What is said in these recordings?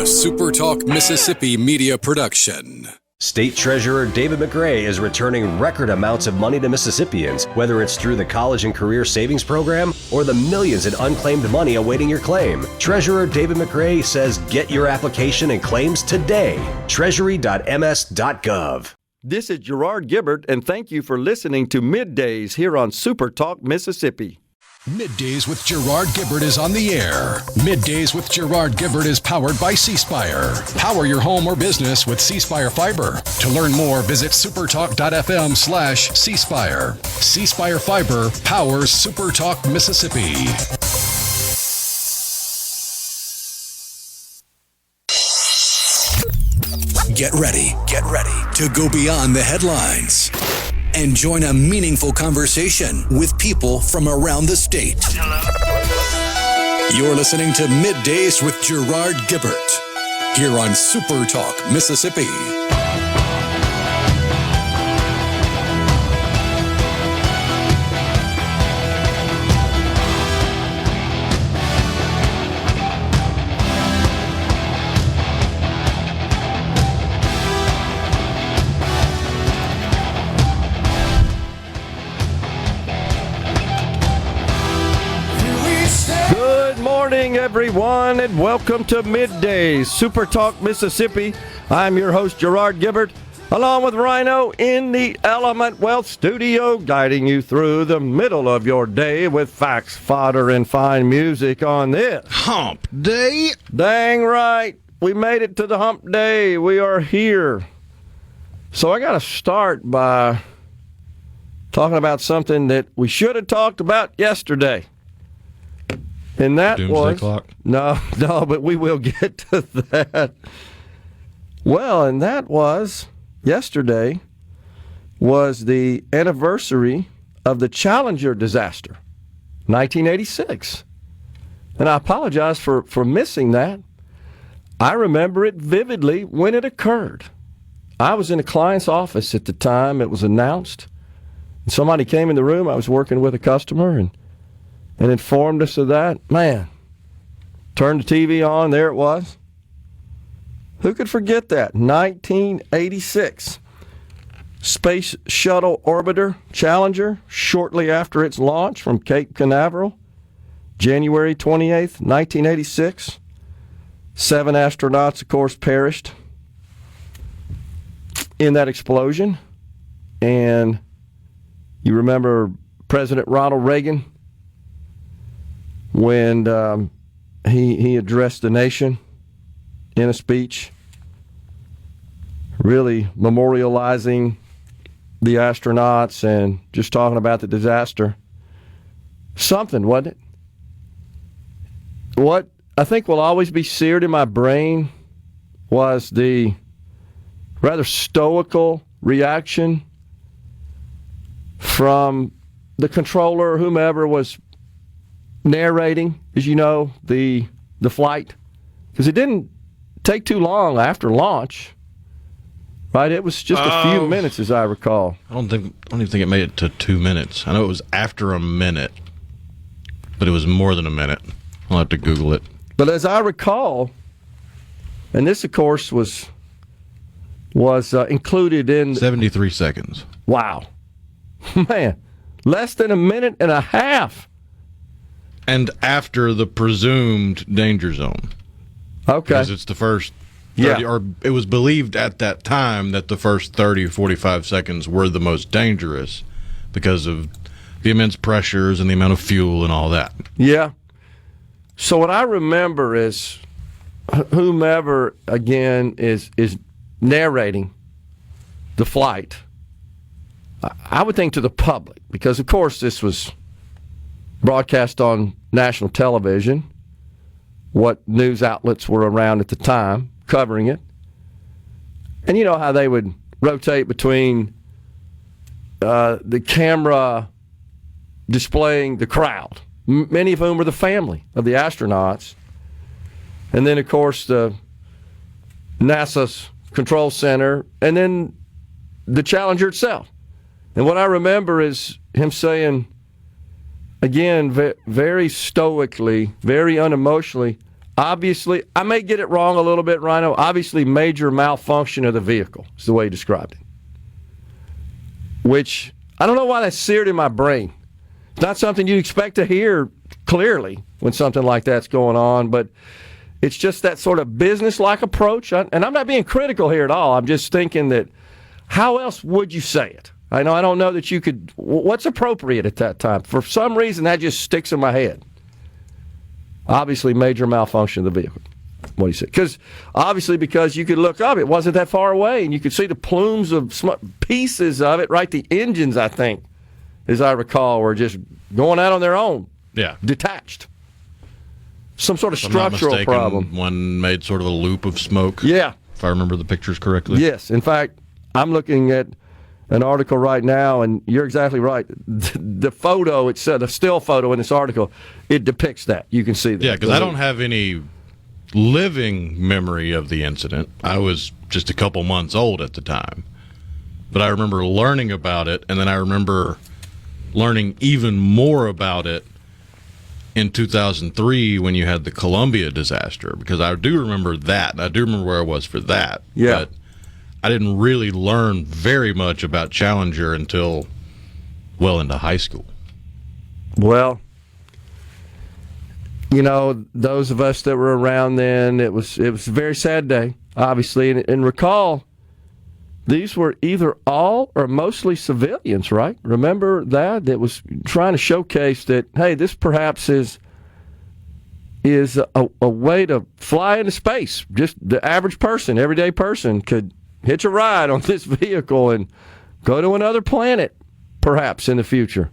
SuperTalk Mississippi Media production. State Treasurer David McRae is returning record amounts of money to Mississippians, whether it's through the College and Career Savings Program or the millions in unclaimed money awaiting your claim. Treasurer David McRae says get your application and claims today. Treasury.ms.gov. This is Gerard Gibert, and thank you for listening to MidDays here on SuperTalk Mississippi. MidDays with Gerard Gibert is on the air. MidDays with Gerard Gibert is powered by C-Spire. Power your home or business with C-Spire Fiber. To learn more, visit supertalk.fm/C-Spire. C-Spire Fiber powers SuperTalk Mississippi. Get ready to go beyond the headlines and join a meaningful conversation with people from around the state. Hello. You're listening to MidDays with Gerard Gibert here on SuperTalk Mississippi. Good morning, everyone, and welcome to MidDays, SuperTalk Mississippi. I'm your host, Gerard Gibert, along with Rhino in the Element Wealth Studio, guiding you through the middle of your day with facts, fodder, and fine music on this Hump Day. Dang right. We made it to the hump day. We are here. So I got to start by talking about something that we should have talked about yesterday. And that Doomsday Clock? No, but we will get to that. Well, and that was, yesterday was the anniversary of the Challenger disaster, 1986. And I apologize for missing that. I remember it vividly when it occurred. I was in a client's office at the time it was announced. And somebody came in the room. I was working with a customer and informed us of that. Man, turned the TV on, there it was. Who could forget that? 1986. Space Shuttle Orbiter Challenger, shortly after its launch from Cape Canaveral, January 28th, 1986. 7 astronauts, of course, perished in that explosion. And you remember President Ronald Reagan, when he addressed the nation in a speech, really memorializing the astronauts and just talking about the disaster. Something, wasn't it? What I think will always be seared in my brain was the rather stoical reaction from the controller or whomever was narrating, as you know, the flight, because it didn't take too long after launch, right? It was just a few minutes, as I recall. I don't even think it made it to 2 minutes. I know it was after a minute, but it was more than a minute. I'll have to Google it. But as I recall, and this, of course, was included in 73 seconds. Wow, man, less than a minute and a half. And after the presumed danger zone. Okay. Because it's the first 30, or it was believed at that time that the first 30 or 45 seconds were the most dangerous because of the immense pressures and the amount of fuel and all that. Yeah. So what I remember is whomever, again, is narrating the flight, I would think to the public, because, of course, this was broadcast on national television, what news outlets were around at the time covering it. And you know how they would rotate between the camera displaying the crowd, many of whom were the family of the astronauts, and then, of course, the NASA's control center, and then the Challenger itself. And what I remember is him saying, again, very stoically, very unemotionally, Obviously, I may get it wrong a little bit, Rhino. Obviously, major malfunction of the vehicle is the way he described it. Which, I don't know why that's seared in my brain. It's not something you'd expect to hear clearly when something like that's going on, but it's just that sort of business-like approach. And I'm not being critical here at all. I'm just thinking that how else would you say it? I don't know that you could. What's appropriate at that time? For some reason, that just sticks in my head. Obviously, major malfunction of the vehicle. What do you say? Because you could look up, it wasn't that far away, and you could see the plumes of pieces of it, right? The engines, I think, as I recall, were just going out on their own. Yeah. Detached. Some sort of structural problem. One made sort of a loop of smoke. Yeah. If I remember the pictures correctly. Yes. In fact, I'm looking at an article right now, and you're exactly right. The photo, it's the still photo in this article, it depicts that. You can see that. Yeah, because I don't have any living memory of the incident. I was just a couple months old at the time. But I remember learning about it, and then I remember learning even more about it in 2003 when you had the Columbia disaster, because I do remember that, and I do remember where I was for that. Yeah. But I didn't really learn very much about Challenger until well into high school. Well, those of us that were around then, it was a very sad day, obviously. And recall, these were either all or mostly civilians, right? Remember that? That was trying to showcase that, hey, this perhaps is a way to fly into space. Just the average person, everyday person could hitch a ride on this vehicle and go to another planet, perhaps, in the future.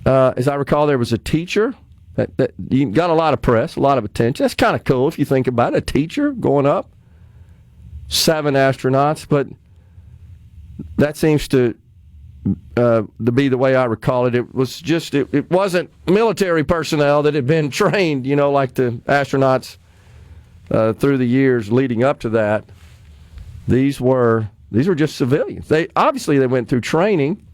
As I recall, there was a teacher that got a lot of press, a lot of attention. That's kind of cool if you think about it. A teacher going up, 7 astronauts, but that seems to be the way I recall it. It was just, it wasn't military personnel that had been trained, like the astronauts through the years leading up to that. These were just civilians. They went through training,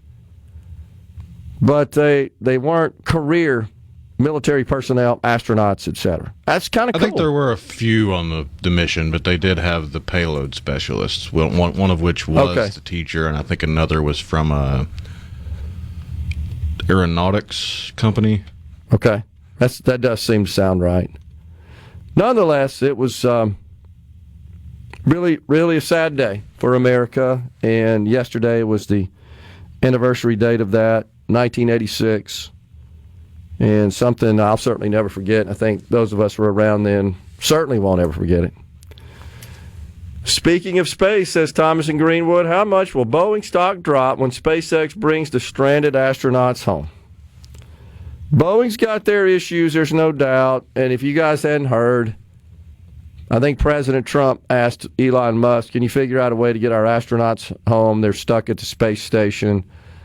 but they weren't career military personnel, astronauts, etc. That's kind of cool. I think there were a few on the mission, but they did have the payload specialists. One of which was the teacher, and I think another was from a aeronautics company. Okay, that does seem to sound right. Nonetheless, it was really, really a sad day for America, and yesterday was the anniversary date of that, 1986, and something I'll certainly never forget. I think those of us who were around then certainly won't ever forget it. Speaking of space, says Thomas in Greenwood, how much will Boeing stock drop when SpaceX brings the stranded astronauts home? Boeing's got their issues, there's no doubt, and if you guys hadn't heard, I think President Trump asked Elon Musk, can you figure out a way to get our astronauts home? They're stuck at the space station.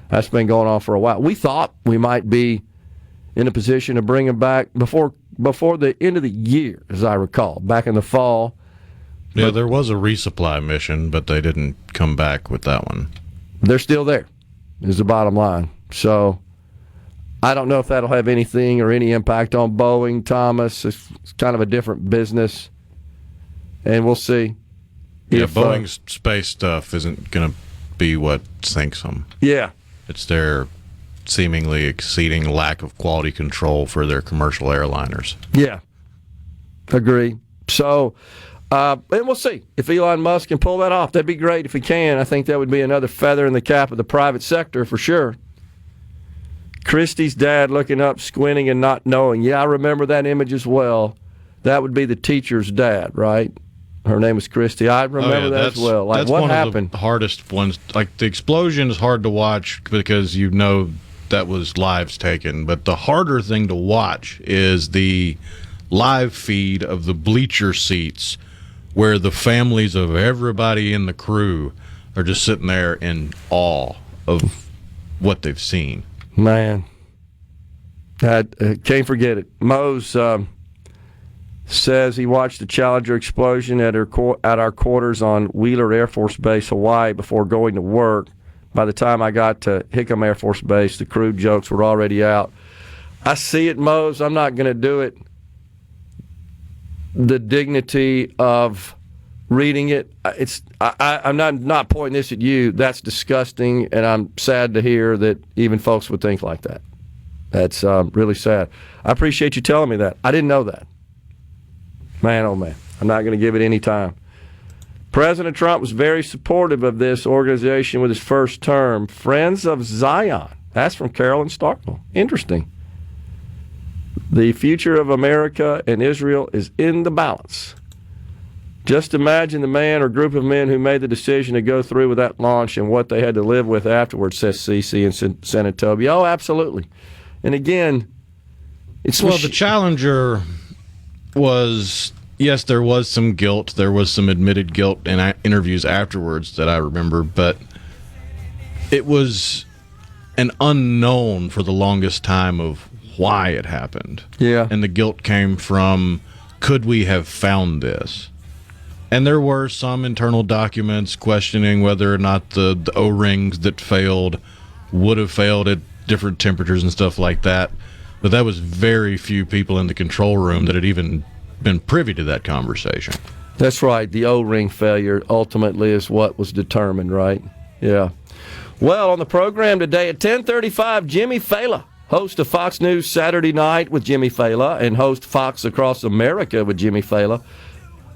That's been going on for a while. We thought we might be in a position to bring them back before the end of the year, as I recall, back in the fall. Yeah, but there was a resupply mission, but they didn't come back with that one. They're still there, is the bottom line. So I don't know if that'll have anything or any impact on Boeing, Thomas. It's kind of a different business. And we'll see. Yeah, Boeing's space stuff isn't going to be what sinks them. Yeah. It's their seemingly exceeding lack of quality control for their commercial airliners. Yeah. Agree. So, and we'll see if Elon Musk can pull that off. That'd be great if he can. I think that would be another feather in the cap of the private sector for sure. Christy's dad looking up, squinting, and not knowing. Yeah, I remember that image as well. That would be the teacher's dad, right? Her name was Christy. I remember that as well. Like, that's what one happened? Of the hardest ones. Like, the explosion is hard to watch because you know that was lives taken. But the harder thing to watch is the live feed of the bleacher seats where the families of everybody in the crew are just sitting there in awe of what they've seen. Man. I can't forget it. Mose says he watched the Challenger explosion at our quarters on Wheeler Air Force Base, Hawaii, before going to work. By the time I got to Hickam Air Force Base, the crude jokes were already out. I see it, Mose. I'm not going to do it the dignity of reading it. I'm not pointing this at you. That's disgusting, and I'm sad to hear that even folks would think like that. That's really sad. I appreciate you telling me that. I didn't know that. Man, oh man. I'm not going to give it any time. President Trump was very supportive of this organization with his first term. Friends of Zion. That's from Carolyn Starkville. Interesting. The future of America and Israel is in the balance. Just imagine the man or group of men who made the decision to go through with that launch and what they had to live with afterwards, says Cece in Senatobia. Oh, absolutely. And again, it's... Well, the Challenger was... Yes, there was some guilt. There was some admitted guilt in interviews afterwards that I remember, but it was an unknown for the longest time of why it happened. Yeah. And the guilt came from, could we have found this? And there were some internal documents questioning whether or not the O-rings that failed would have failed at different temperatures and stuff like that. But that was very few people in the control room that had even been privy to that conversation. That's right. The O-ring failure ultimately is what was determined, right? Yeah. Well, on the program today at 10:35, Jimmy Fallon, host of Fox News Saturday Night with Jimmy Fallon and host Fox Across America with Jimmy Fallon.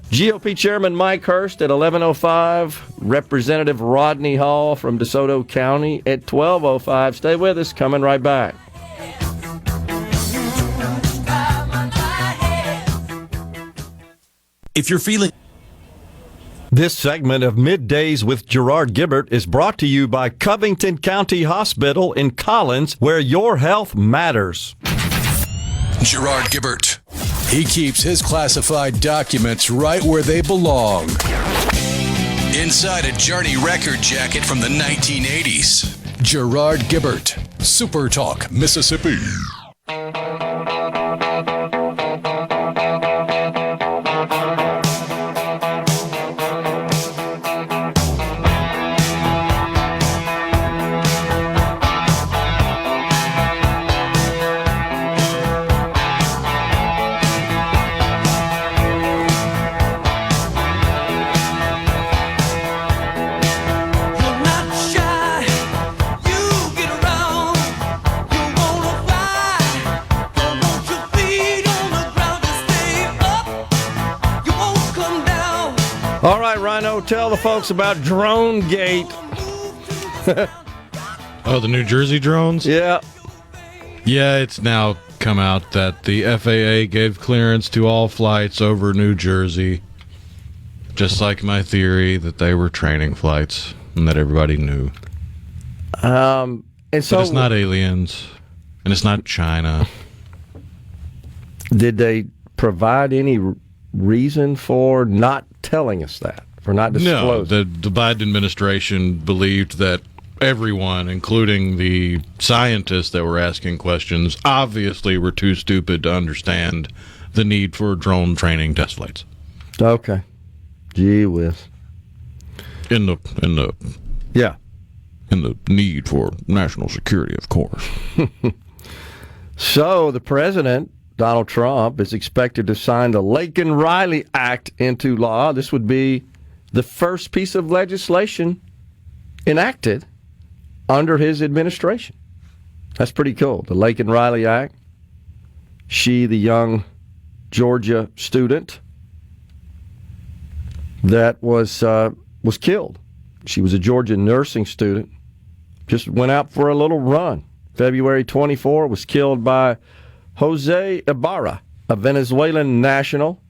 GOP Chairman Mike Hurst at 11:05. Representative Rodney Hall from DeSoto County at 12:05. Stay with us. Coming right back. If you're feeling... This segment of Middays with Gerard Gibert is brought to you by Covington County Hospital in Collins, where your health matters. Gerard Gibert. He keeps his classified documents right where they belong. Inside a Journey record jacket from the 1980s. Gerard Gibert. SuperTalk Mississippi. All right, Rhino, tell the folks about Drone Gate. Oh, the New Jersey drones? Yeah. Yeah, it's now come out that the FAA gave clearance to all flights over New Jersey. Just like my theory that they were training flights and that everybody knew. And so but it's not aliens, and it's not China. Did they provide any reason for not telling us that, for not disclosing? No, the Biden administration believed that everyone, including the scientists that were asking questions, obviously were too stupid to understand the need for drone training test flights. Okay. Gee whiz. In the Yeah. In the need for national security, of course. So the president, Donald Trump, is expected to sign the Laken-Riley Act into law. This would be the first piece of legislation enacted under his administration. That's pretty cool. The Laken-Riley Act. She, the young Georgia student that was killed. She was a Georgia nursing student. Just went out for a little run. February 24, was killed by Jose Ibarra, a Venezuelan national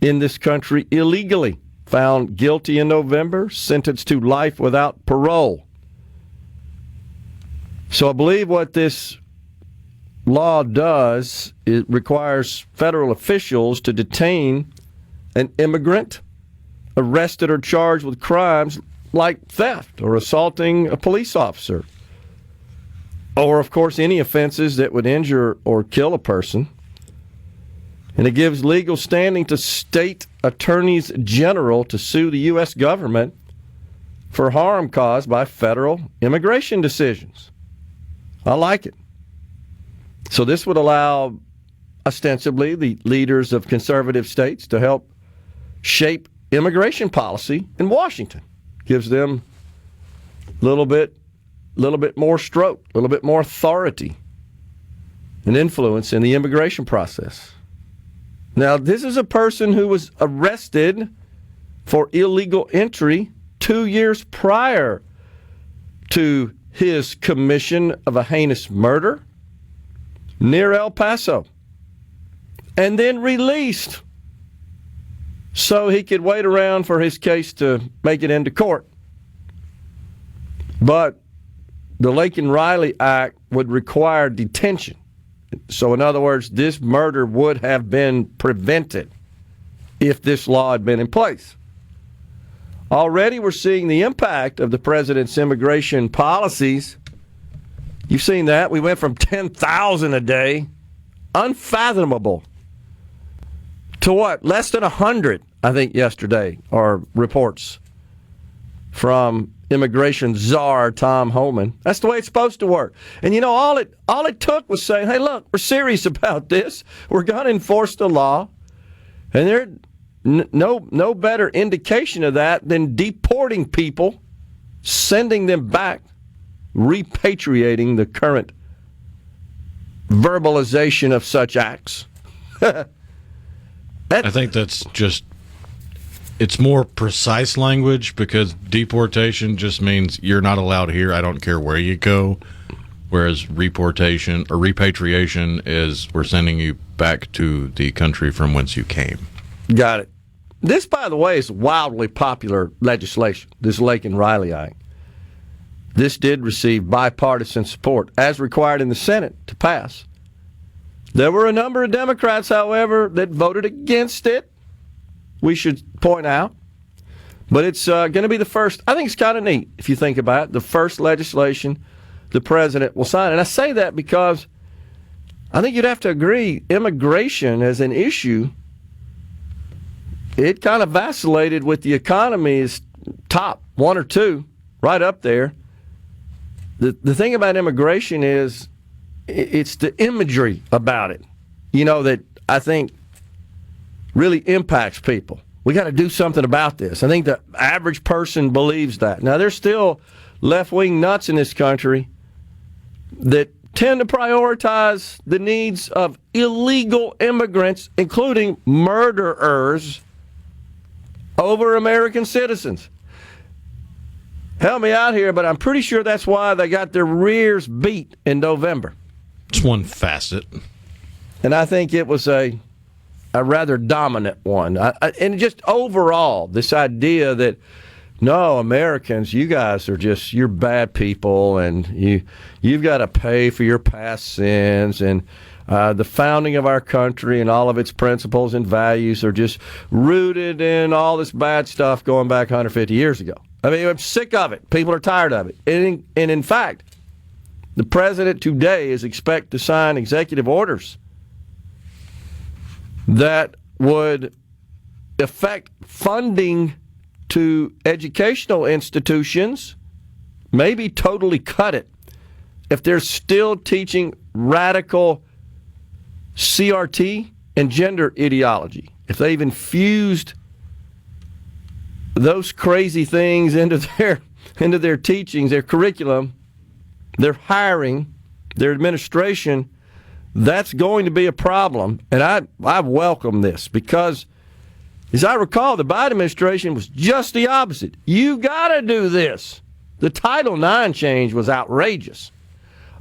in this country illegally. Found guilty in November, sentenced to life without parole. So I believe what this law does, it requires federal officials to detain an immigrant arrested or charged with crimes like theft or assaulting a police officer, or, of course, any offenses that would injure or kill a person. And it gives legal standing to state attorneys general to sue the U.S. government for harm caused by federal immigration decisions. I like it. So this would allow ostensibly the leaders of conservative states to help shape immigration policy in Washington. Gives them a little bit more stroke, a little bit more authority and influence in the immigration process. Now, this is a person who was arrested for illegal entry 2 years prior to his commission of a heinous murder near El Paso, and then released so he could wait around for his case to make it into court. But the Laken Riley Act would require detention. So in other words, this murder would have been prevented if this law had been in place. Already we're seeing the impact of the president's immigration policies. You've seen that. We went from 10,000 a day, unfathomable, to what? Less than 100, I think, yesterday, are reports from immigration czar Tom Homan. That's the way it's supposed to work. And, you know, all it took was saying, hey, look, we're serious about this. We're going to enforce the law. And there's no better indication of that than deporting people, sending them back, repatriating the current verbalization of such acts. I think that's just, it's more precise language, because deportation just means you're not allowed here. I don't care where you go. Whereas repatriation is we're sending you back to the country from whence you came. Got it. This, by the way, is wildly popular legislation, this Laken Riley Act. This did receive bipartisan support, as required in the Senate, to pass. There were a number of Democrats, however, that voted against it, we should point out. But it's going to be the first. I think it's kind of neat, if you think about it, the first legislation the president will sign. And I say that because I think you'd have to agree, immigration as an issue, it kind of vacillated with the economy's top one or two, right up there. The thing about immigration is it's the imagery about it, you know, that I think really impacts people. We got to do something about this. I think the average person believes that. Now, there's still left-wing nuts in this country that tend to prioritize the needs of illegal immigrants, including murderers, over American citizens. Help me out here, but I'm pretty sure that's why they got their rears beat in November. It's one facet. And I think it was a rather dominant one. And just overall, this idea that, no, Americans, you guys are just, you're bad people, and you've got to pay for your past sins, and the founding of our country and all of its principles and values are just rooted in all this bad stuff going back 150 years ago. I mean, I'm sick of it. People are tired of it. And in fact, the president today is expected to sign executive orders that would affect funding to educational institutions, maybe totally cut it, if they're still teaching radical CRT and gender ideology. If they've infused those crazy things into their teachings, their curriculum, their hiring, their administration, that's going to be a problem. And I welcome this, because, as I recall, the Biden administration was just the opposite. You got to do this. The Title IX change was outrageous.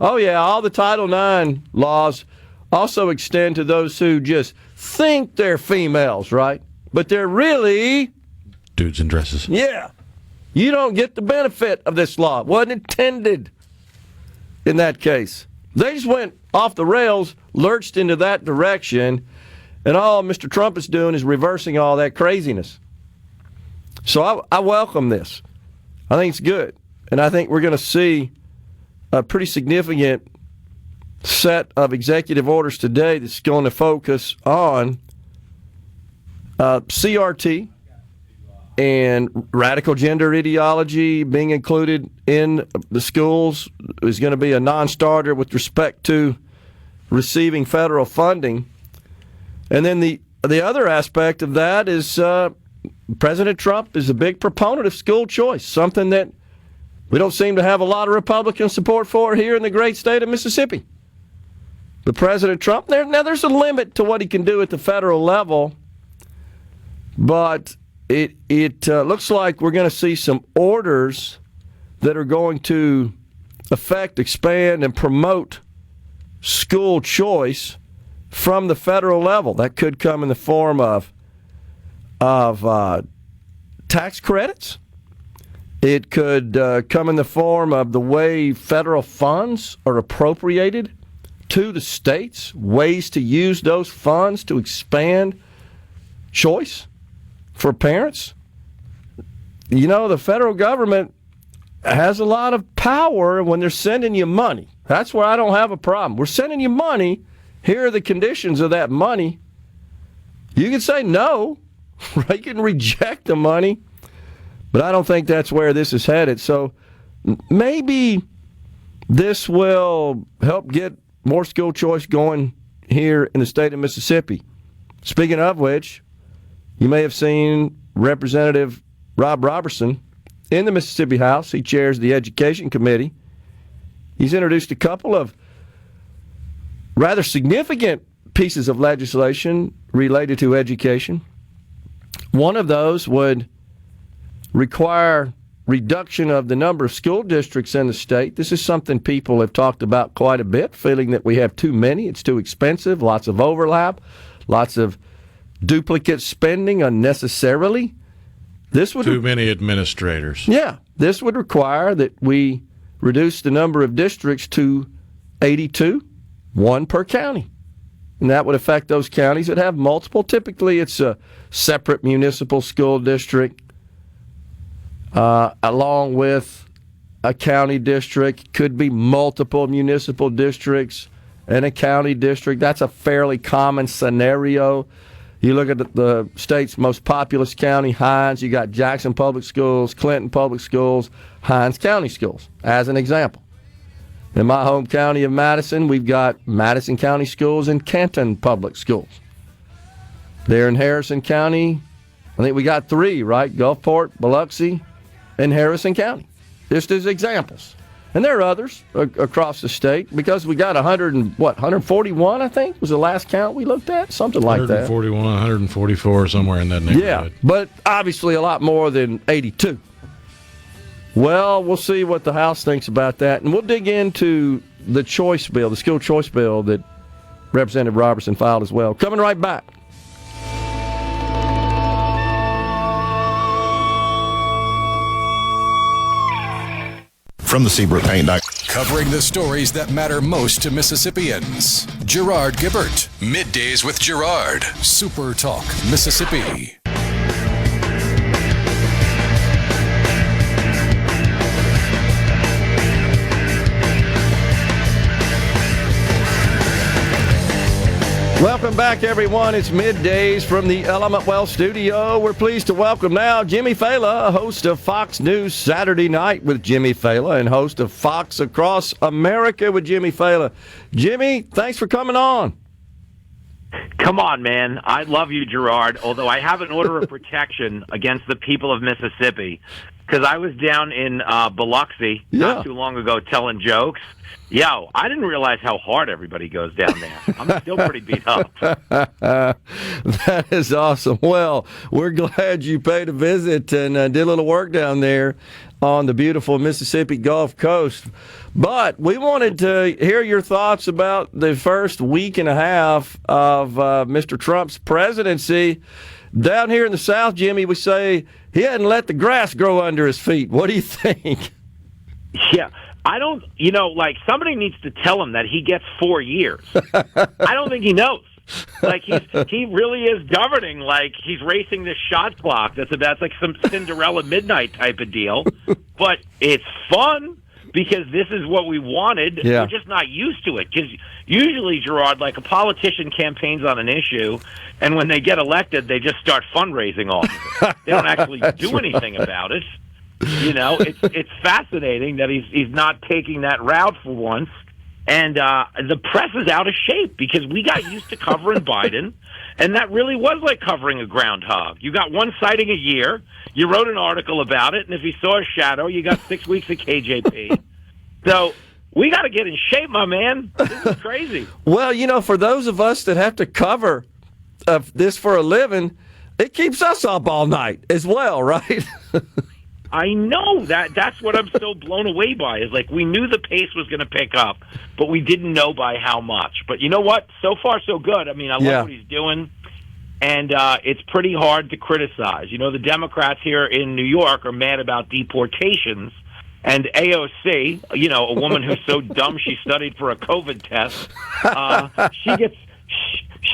Oh, yeah, all the Title IX laws also extend to those who just think they're females, right? But they're really dudes in dresses. Yeah. You don't get the benefit of this law. It wasn't intended in that case. They just went off the rails, lurched into that direction, and all Mr. Trump is doing is reversing all that craziness. So I welcome this. I think it's good. And I think we're going to see a pretty significant set of executive orders today that's going to focus on CRT and radical gender ideology being included in the schools is going to be a non-starter with respect to receiving federal funding. And then the other aspect of that is President Trump is a big proponent of school choice, something that we don't seem to have a lot of Republican support for here in the great state of Mississippi. But President Trump, there's a limit to what he can do at the federal level, but it looks like we're going to see some orders that are going to affect, expand, and promote school choice from the federal level. That could come in the form of tax credits. It could come in the form of the way federal funds are appropriated to the states, ways to use those funds to expand choice for parents. You know, the federal government has a lot of power when they're sending you money. That's where I don't have a problem. We're sending you money. Here are the conditions of that money. You can say no, right? You can reject the money, but I don't think that's where this is headed. So maybe this will help get more school choice going here in the state of Mississippi. Speaking of which, you may have seen Representative Rob Robertson in the Mississippi House. He chairs the Education Committee. He's introduced a couple of rather significant pieces of legislation related to education. One of those would require reduction of the number of school districts in the state. This is something people have talked about quite a bit, feeling that we have too many, it's too expensive, lots of overlap, lots of duplicate spending unnecessarily. This would too many administrators. Yeah, this would require that we reduce the number of districts to 82, one per county. And that would affect those counties that have multiple. Typically, it's a separate municipal school district along with a county district. Could be multiple municipal districts and a county district. That's a fairly common scenario. You look at the state's most populous county, Hinds, you got Jackson Public Schools, Clinton Public Schools, Hinds County Schools, as an example. In my home county of Madison, we've got Madison County Schools and Canton Public Schools. There in Harrison County, I think we got three, right? Gulfport, Biloxi, and Harrison County, just as examples. And there are others across the state because we got 141, I think, was the last count we looked at, something like that. 141, 144, somewhere in that neighborhood. Yeah, but obviously a lot more than 82. Well, we'll see what the House thinks about that, and we'll dig into the choice bill, the school choice bill that Representative Robertson filed as well. Coming right back. From the Seabrook Paint Dye. Covering the stories that matter most to Mississippians. Gerard Gibert. Middays with Gerard. SuperTalk Mississippi. Welcome back, everyone. It's Middays from the Element Well studio. We're pleased to welcome now Jimmy Fala, host of Fox News Saturday Night with Jimmy Fala and host of Fox Across America with Jimmy Fala. Jimmy, thanks for coming on. Come on, man. I love you, Gerard, although I have an order of protection against the people of Mississippi because I was down in Biloxi not too long ago telling jokes. Yo, I didn't realize how hard everybody goes down there. I'm still pretty beat up. That is awesome. Well, we're glad you paid a visit and did a little work down there on the beautiful Mississippi Gulf Coast. But we wanted to hear your thoughts about the first week and a half of Mr. Trump's presidency. Down here in the South, Jimmy, we say he hadn't let the grass grow under his feet. What do you think? Yeah. I don't, somebody needs to tell him that he gets 4 years. I don't think he knows. Like, he really is governing like he's racing this shot clock that's like some Cinderella Midnight type of deal. But it's fun because this is what we wanted. Yeah. We're just not used to it. Because usually, Gerard, like a politician campaigns on an issue, and when they get elected, they just start fundraising off of it. They don't actually do anything about it. It's fascinating that he's not taking that route for once. And the press is out of shape because we got used to covering Biden. And that really was like covering a groundhog. You got one sighting a year. You wrote an article about it, and if you saw a shadow, you got 6 weeks of KJP. So we got to get in shape, my man. This is crazy. Well, for those of us that have to cover this for a living, it keeps us up all night as well, right? I know that's what I'm so blown away by, is like we knew the pace was going to pick up, but we didn't know by how much. But you know what? So far, so good. I mean, I love what he's doing, and it's pretty hard to criticize. The Democrats here in New York are mad about deportations, and AOC, a woman who's so dumb she studied for a COVID test,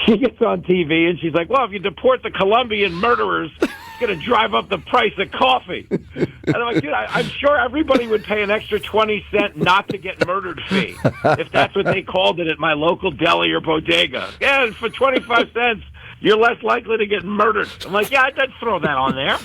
she gets on TV and she's like, well, if you deport the Colombian murderers, going to drive up the price of coffee. And I'm like, dude, I'm sure everybody would pay an extra 20 cent not to get murdered fee if that's what they called it at my local deli or bodega. Yeah, for 25 cents, you're less likely to get murdered. I'm like, yeah, I'd throw that on there.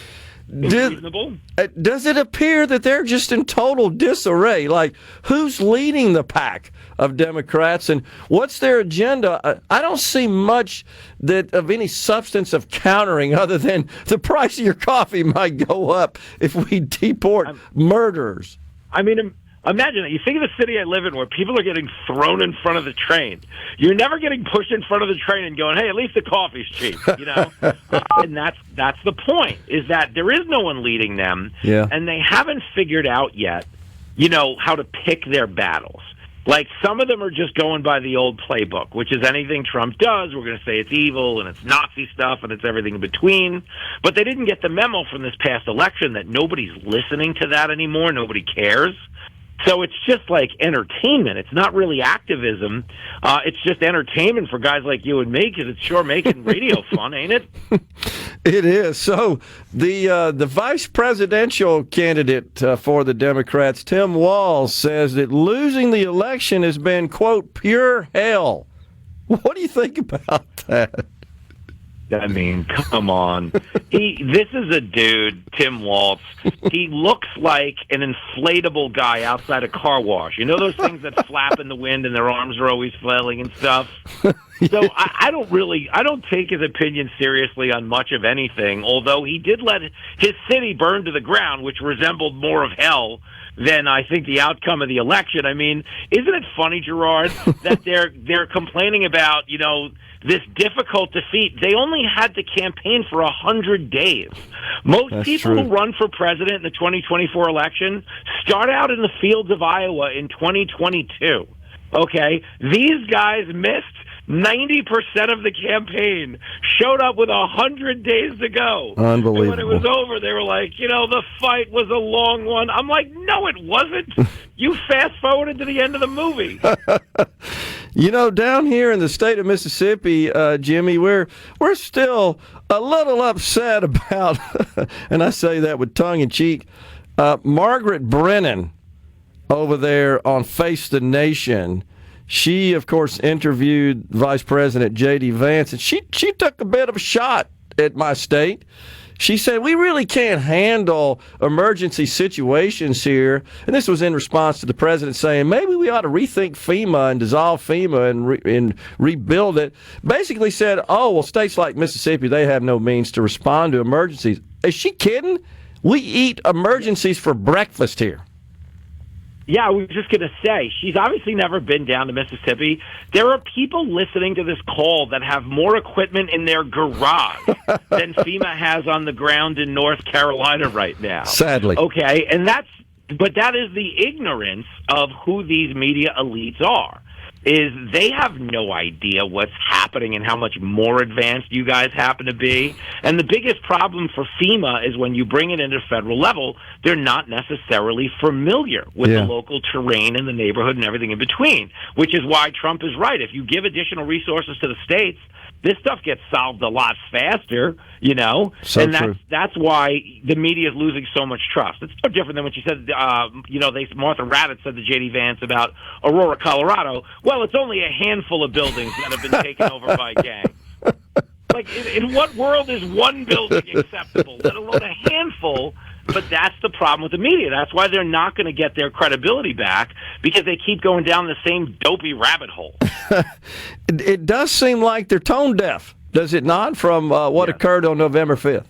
Does it appear that they're just in total disarray? Like, who's leading the pack of Democrats, and what's their agenda? I don't see much of any substance of countering other than the price of your coffee might go up if we deport murderers. I mean, imagine that. You think of the city I live in where people are getting thrown in front of the train. You're never getting pushed in front of the train and going, hey, at least the coffee's cheap, and that's the point, is that there is no one leading them, and they haven't figured out yet, how to pick their battles. Like, some of them are just going by the old playbook, which is anything Trump does, we're going to say it's evil and it's Nazi stuff and it's everything in between. But they didn't get the memo from this past election that nobody's listening to that anymore. Nobody cares. So it's just like entertainment. It's not really activism. It's just entertainment for guys like you and me, because it's sure making radio fun, ain't it? It is. So the vice presidential candidate for the Democrats, Tim Walz, says that losing the election has been, quote, pure hell. What do you think about that? I mean, come on. This is a dude, Tim Walz. He looks like an inflatable guy outside a car wash. You know those things that flap in the wind and their arms are always flailing and stuff? So I don't take his opinion seriously on much of anything, although he did let his city burn to the ground, which resembled more of hell than I think the outcome of the election. I mean, isn't it funny, Gerard, that they're complaining about, this difficult defeat? They only had to campaign for 100 days. Most people who run for president in the 2024 election start out in the fields of Iowa in 2022. Okay? These guys missed 90% of the campaign, showed up with 100 days to go. Unbelievable. And when it was over, they were like, the fight was a long one. I'm like, no, it wasn't. You fast-forwarded to the end of the movie. Down here in the state of Mississippi, Jimmy, we're still a little upset about, and I say that with tongue in cheek, Margaret Brennan over there on Face the Nation. She, of course, interviewed Vice President J.D. Vance, and she took a bit of a shot at my state. She said, we really can't handle emergency situations here. And this was in response to the president saying, maybe we ought to rethink FEMA and dissolve FEMA and rebuild it. Basically said, states like Mississippi, they have no means to respond to emergencies. Is she kidding? We eat emergencies for breakfast here. Yeah, I was just going to say, she's obviously never been down to Mississippi. There are people listening to this call that have more equipment in their garage than FEMA has on the ground in North Carolina right now. Sadly. Okay, but that is the ignorance of who these media elites are. Is they have no idea what's happening and how much more advanced you guys happen to be. And the biggest problem for FEMA is when you bring it into federal level, they're not necessarily familiar with the local terrain and the neighborhood and everything in between, which is why Trump is right. If you give additional resources to the states, this stuff gets solved a lot faster, So and true. that's why the media is losing so much trust. It's no different than what you said, Martha Raddatz said to J.D. Vance about Aurora, Colorado. Well, it's only a handful of buildings that have been taken over by gangs. Like, in what world is one building acceptable, let alone a handful? But that's the problem with the media. That's why they're not going to get their credibility back, because they keep going down the same dopey rabbit hole. It does seem like they're tone deaf Does it not, from what occurred on November 5th?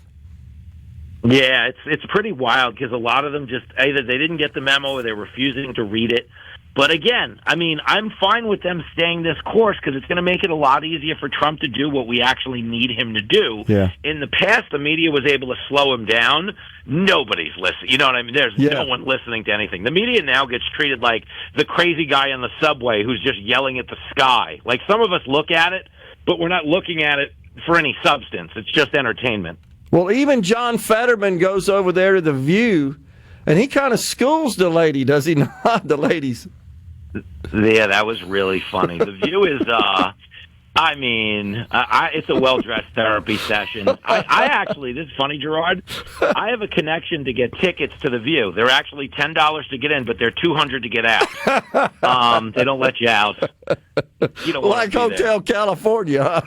Yeah, it's pretty wild because a lot of them just either they didn't get the memo or they're refusing to read it. But again, I mean, I'm fine with them staying this course because it's going to make it a lot easier for Trump to do what we actually need him to do. Yeah. In the past, the media was able to slow him down. Nobody's listening. You know what I mean? There's no one listening to anything. The media now gets treated like the crazy guy on the subway who's just yelling at the sky. Like, some of us look at it, but we're not looking at it for any substance. It's just entertainment. Well, even John Fetterman goes over there to The View, and he kind of schools the lady, does he not? The ladies. Yeah, that was really funny. The View is, it's a well-dressed therapy session. I actually, this is funny, Gerard, I have a connection to get tickets to The View. They're actually $10 to get in, but they're $200 to get out. They don't let you out. You don't like Hotel California, huh?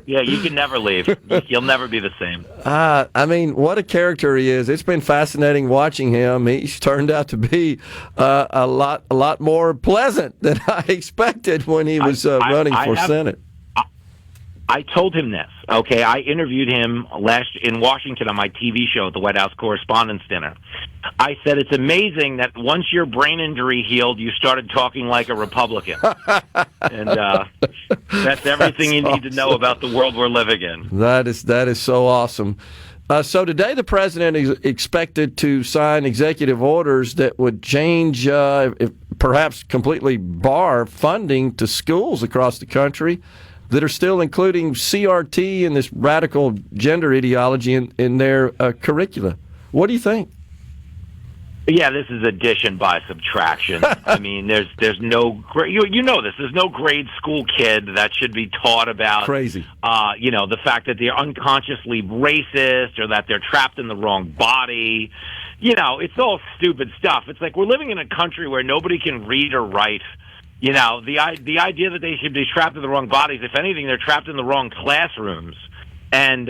Yeah, you can never leave. You'll never be the same. I mean, what a character he is. It's been fascinating watching him. He's turned out to be a lot more pleasant than I expected when he was running for Senate. I told him this, okay? I interviewed him in Washington on my TV show at the White House Correspondents' Dinner. I said, it's amazing that once your brain injury healed, you started talking like a Republican. And that's everything you need to know about the world we're living in. That is so awesome. So today the president is expected to sign executive orders that would change, perhaps completely bar funding to schools across the country that are still including CRT and this radical gender ideology in their curricula. What do you think? Yeah, this is addition by subtraction. I mean, there's no you know this. There's no grade school kid that should be taught about crazy. The fact that they're unconsciously racist or that they're trapped in the wrong body. You know, it's all stupid stuff. It's like we're living in a country where nobody can read or write. You know, the idea that they should be trapped in the wrong bodies, if anything, they're trapped in the wrong classrooms. And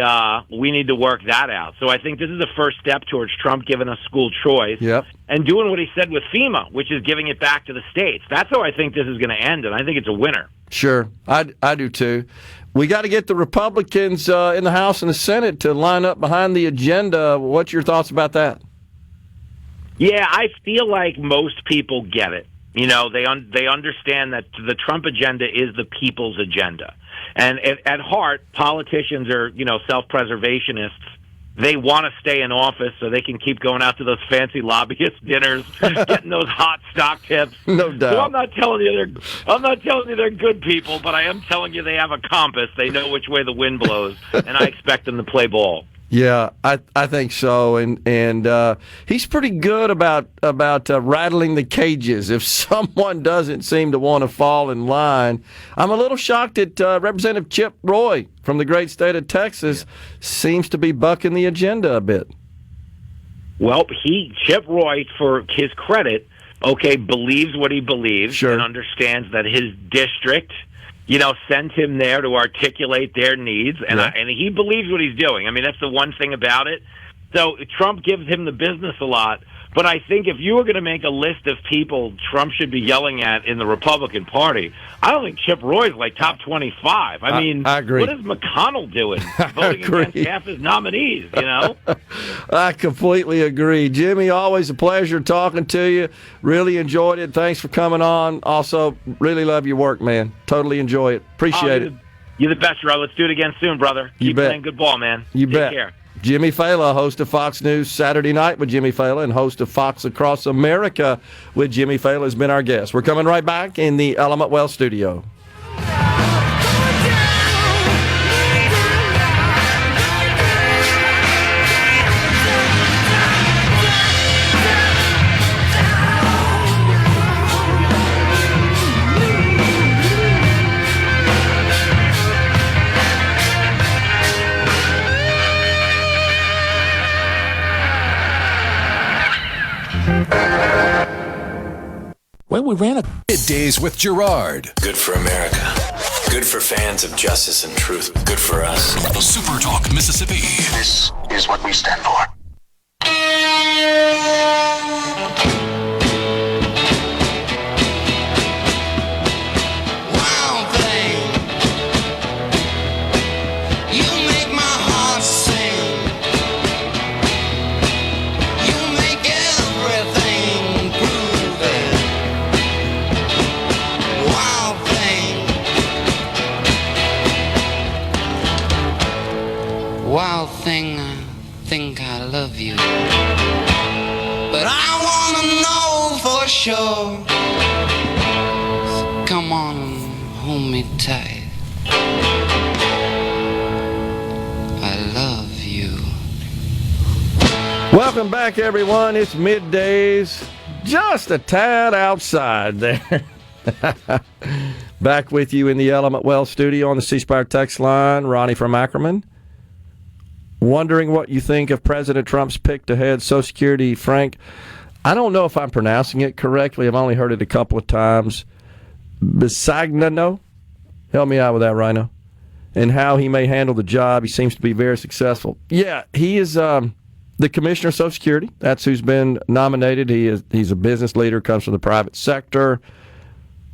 we need to work that out. So I think this is the first step towards Trump giving us school choice and doing what he said with FEMA, which is giving it back to the states. That's how I think this is going to end, and I think it's a winner. Sure, I do too. We got to get the Republicans in the House and the Senate to line up behind the agenda. What's your thoughts about that? Yeah, I feel like most people get it. You know, they understand that the Trump agenda is the people's agenda. And at heart, politicians are, self-preservationists. They want to stay in office so they can keep going out to those fancy lobbyist dinners, getting those hot stock tips. No doubt. So I'm not telling you they're good people, but I am telling you they have a compass. They know which way the wind blows, and I expect them to play ball. Yeah, I think so, and he's pretty good about rattling the cages. If someone doesn't seem to want to fall in line, I'm a little shocked that Representative Chip Roy from the great state of Texas seems to be bucking the agenda a bit. Well, Chip Roy, for his credit, believes what he believes and understands that his district, sent him there to articulate their needs, and he believes what he's doing. I mean, that's the one thing about it. So Trump gives him the business a lot, but I think if you were going to make a list of people Trump should be yelling at in the Republican Party, I don't think Chip Roy's like top 25. I mean, I agree. What is McConnell doing? Voting against half his nominees, I completely agree. Jimmy, always a pleasure talking to you. Really enjoyed it. Thanks for coming on. Also, really love your work, man. Totally enjoy it. Appreciate it. You're the best, Rod. Let's do it again soon, brother. You Keep bet. playing good ball, man. You Take bet. care. Jimmy Fallon, host of Fox News Saturday Night with Jimmy Fallon, and host of Fox Across America with Jimmy Fallon, has been our guest. We're coming right back in the Element Well studio. Well, we ran a MidDays with Gerard. Good for America. Good for fans of justice and truth. Good for us. SuperTalk Mississippi. This is what we stand for. Wild thing, I think I love you. But I wanna know for sure. So come on and hold me tight. I love you. Welcome back, everyone. It's Middays. Just a tad outside there. Back with you in the Element Well studio on the C Spire text line. Ronnie from Ackerman. Wondering what you think of President Trump's pick to head Social Security. Frank, I don't know if I'm pronouncing it correctly. I've only heard it a couple of times. Bisignano? Help me out with that, Rhino. And how he may handle the job. He seems to be very successful. Yeah, he is the Commissioner of Social Security. That's who's been nominated. He's a business leader, comes from the private sector,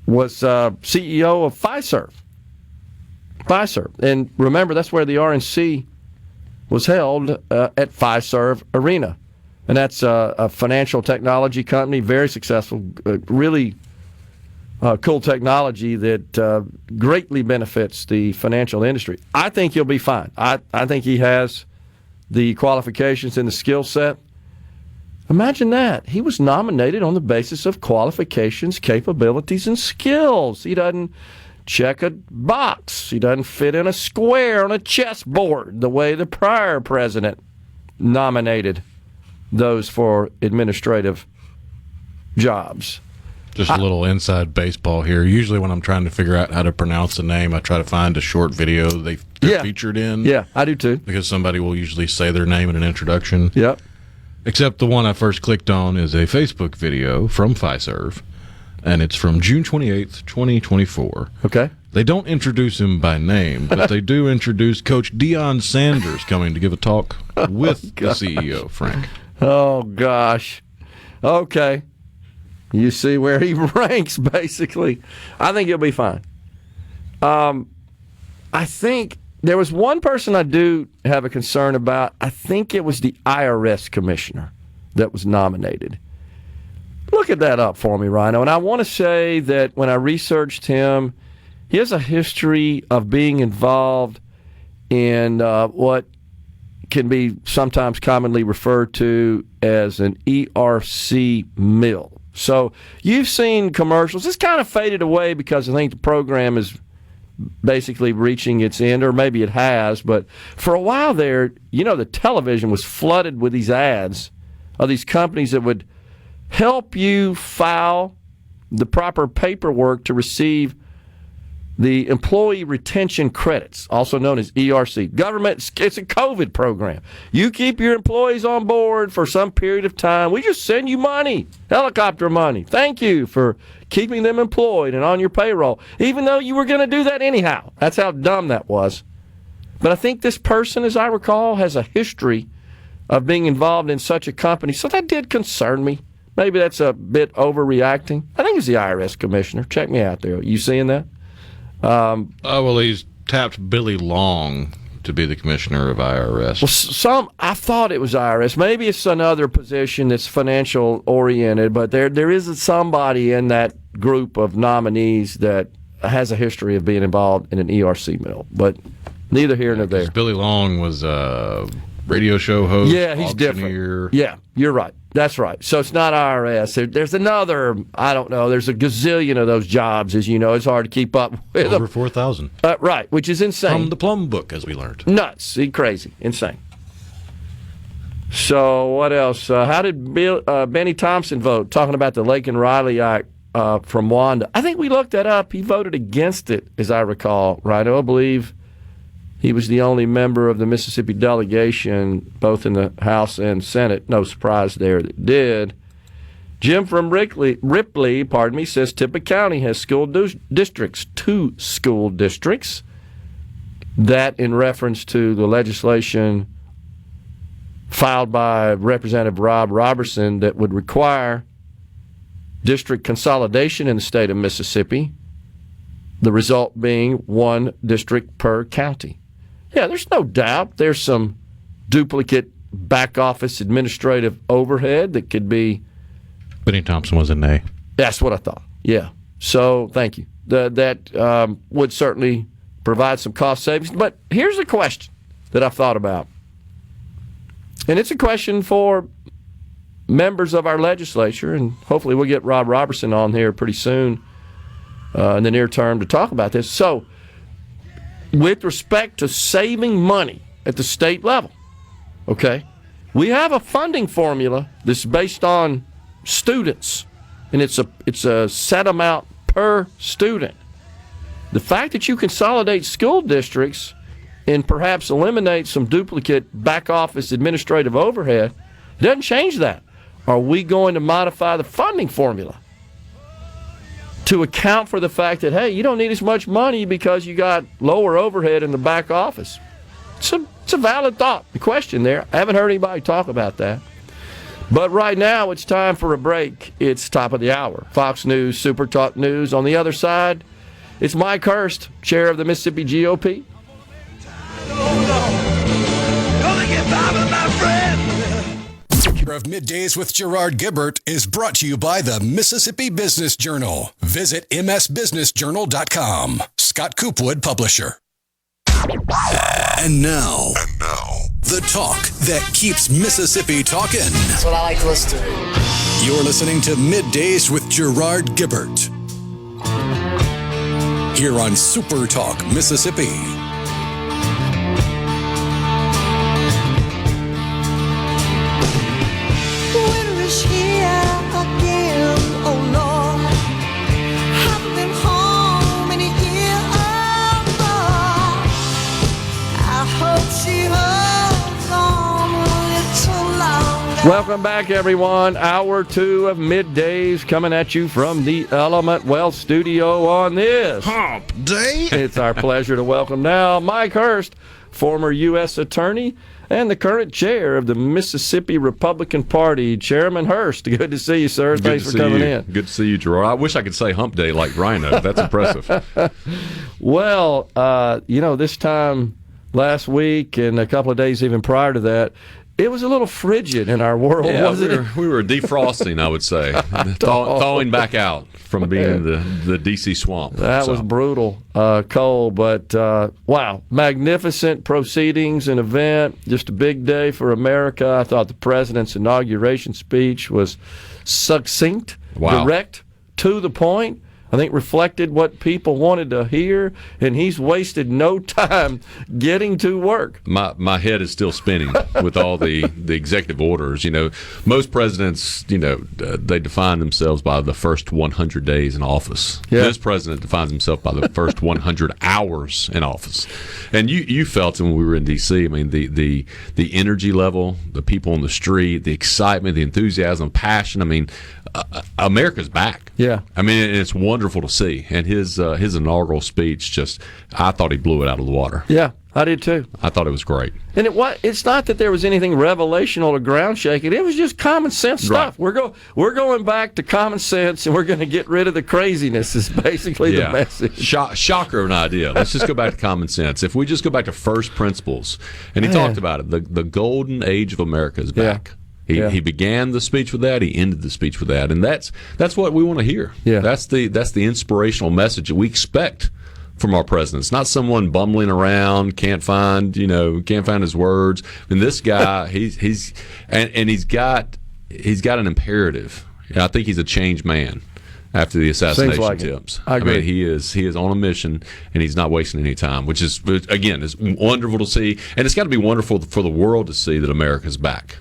was CEO of Fiserv. And remember, that's where the RNC was held at Fiserv Arena. And that's a financial technology company, very successful, really cool technology that greatly benefits the financial industry. I think he'll be fine. I think he has the qualifications and the skill set. Imagine that. He was nominated on the basis of qualifications, capabilities, and skills. He doesn't check a box. He doesn't fit in a square on a chessboard the way the prior president nominated those for administrative jobs. Just a little inside baseball here. Usually when I'm trying to figure out how to pronounce a name, I try to find a short video they're featured in. Yeah, I do too. Because somebody will usually say their name in an introduction. Yep. Except the one I first clicked on is a Facebook video from Fiserv, and it's from June 28th, 2024. Okay. They don't introduce him by name, but they do introduce Coach Deion Sanders coming to give a talk with the CEO, Frank. Oh, gosh. Okay. You see where he ranks, basically. I think he'll be fine. I think there was one person I do have a concern about. I think it was the IRS commissioner that was nominated. Look at that up for me, Rhino. And I want to say that when I researched him, he has a history of being involved in what can be sometimes commonly referred to as an ERC mill. So you've seen commercials. It's kind of faded away because I think the program is basically reaching its end, or maybe it has. But for a while there, the television was flooded with these ads of these companies that would help you file the proper paperwork to receive the Employee Retention Credits, also known as ERC. Government, it's a COVID program. You keep your employees on board for some period of time. We just send you money, helicopter money. Thank you for keeping them employed and on your payroll, even though you were going to do that anyhow. That's how dumb that was. But I think this person, as I recall, has a history of being involved in such a company, so that did concern me. Maybe that's a bit overreacting. I think it's the IRS commissioner. Check me out there. You seeing that? Well, he's tapped Billy Long to be the commissioner of IRS. Well, I thought it was IRS. Maybe it's another position that's financial oriented, but there is somebody in that group of nominees that has a history of being involved in an ERC mill. But neither here nor there. Billy Long was a radio show host. Yeah, he's different. Yeah, you're right. That's right. So it's not IRS. There's another, I don't know, there's a gazillion of those jobs, as you know. It's hard to keep up with. Over 4,000. Right, which is insane. From the Plum Book, as we learned. Nuts. Crazy. Insane. So what else? How did Benny Thompson vote? Talking about the Lake and Riley Act from Wanda. I think we looked that up. He voted against it, as I recall. Right? I believe he was the only member of the Mississippi delegation, both in the House and Senate. No surprise there that did. Jim from Ripley, says Tippah County has school districts, 2 school districts. That in reference to the legislation filed by Representative Rob Robertson that would require district consolidation in the state of Mississippi, the result being 1 district per county. Yeah, there's no doubt there's some duplicate back office administrative overhead that could be. Benny Thompson was a nay. That's what I thought. Yeah. So thank you. That would certainly provide some cost savings. But here's the question. that I've thought about. And it's a question for members of our legislature, and hopefully we'll get Rob Robertson on here pretty soon in the near term to talk about this. So, with respect to saving money at the state level, okay, we have a funding formula that's based on students, and it's a set amount per student. The fact that you consolidate school districts and perhaps eliminate some duplicate back office administrative overhead doesn't change that. Are we going to modify the funding formula to account for the fact that, hey, you don't need as much money because you got lower overhead in the back office? It's a valid thought, the question there. I haven't heard anybody talk about that. But right now, it's time for a break. It's top of the hour. Fox News, SuperTalk News. On the other side, it's Mike Hurst, chair of the Mississippi GOP. Of MidDays with Gerard Gibert is brought to you by the Mississippi Business Journal. Visit msbusinessjournal.com. Scott Coopwood, publisher. And now, the talk that keeps Mississippi talking. That's what I like to listen to. You're listening to MidDays with Gerard Gibert. Here on SuperTalk Mississippi. Welcome back, everyone. Hour 2 of MidDays coming at you from the Element Wealth Studio on this Hump Day. It's our pleasure to welcome now Mike Hurst, former U.S. Attorney and the current chair of the Mississippi Republican Party. Chairman Hurst, good to see you, sir. Thanks for coming in. Good to see you, Gerard. I wish I could say hump day like Rhino. That's impressive. Well, this time last week and a couple of days even prior to that, it was a little frigid in our world, wasn't it? We were defrosting, I would say, thawing back out from being in the D.C. swamp. That was brutal, cold, but wow, magnificent proceedings and event, just a big day for America. I thought the president's inauguration speech was succinct, direct, to the point. I think reflected what people wanted to hear, and he's wasted no time getting to work. My head is still spinning with all the executive orders. Most presidents, they define themselves by the first 100 days in office. Yeah. This president defines himself by the first 100 hours in office. And you felt it when we were in D.C. I mean, the energy level, the people on the street, the excitement, the enthusiasm, passion. I mean, America's back. Yeah. I mean, it's wonderful to see. And his inaugural speech, I thought he blew it out of the water. Yeah, I did too. I thought it was great. And it's not that there was anything revelational or ground shaking. It was just common sense stuff. Right. We're going back to common sense, and we're going to get rid of the craziness is basically the message. Shocker of an idea. Let's just go back to common sense. If we just go back to first principles, and he talked about it, the golden age of America is back. Yeah. He began the speech with that. He ended the speech with that, and that's what we want to hear. Yeah. That's the inspirational message that we expect from our president. It's not someone bumbling around, can't find his words. I mean, this guy, he's got an imperative. I think he's a changed man after the assassination attempts. I agree. mean, he is on a mission, and he's not wasting any time, which is, again, is wonderful to see, and it's got to be wonderful for the world to see that America's back.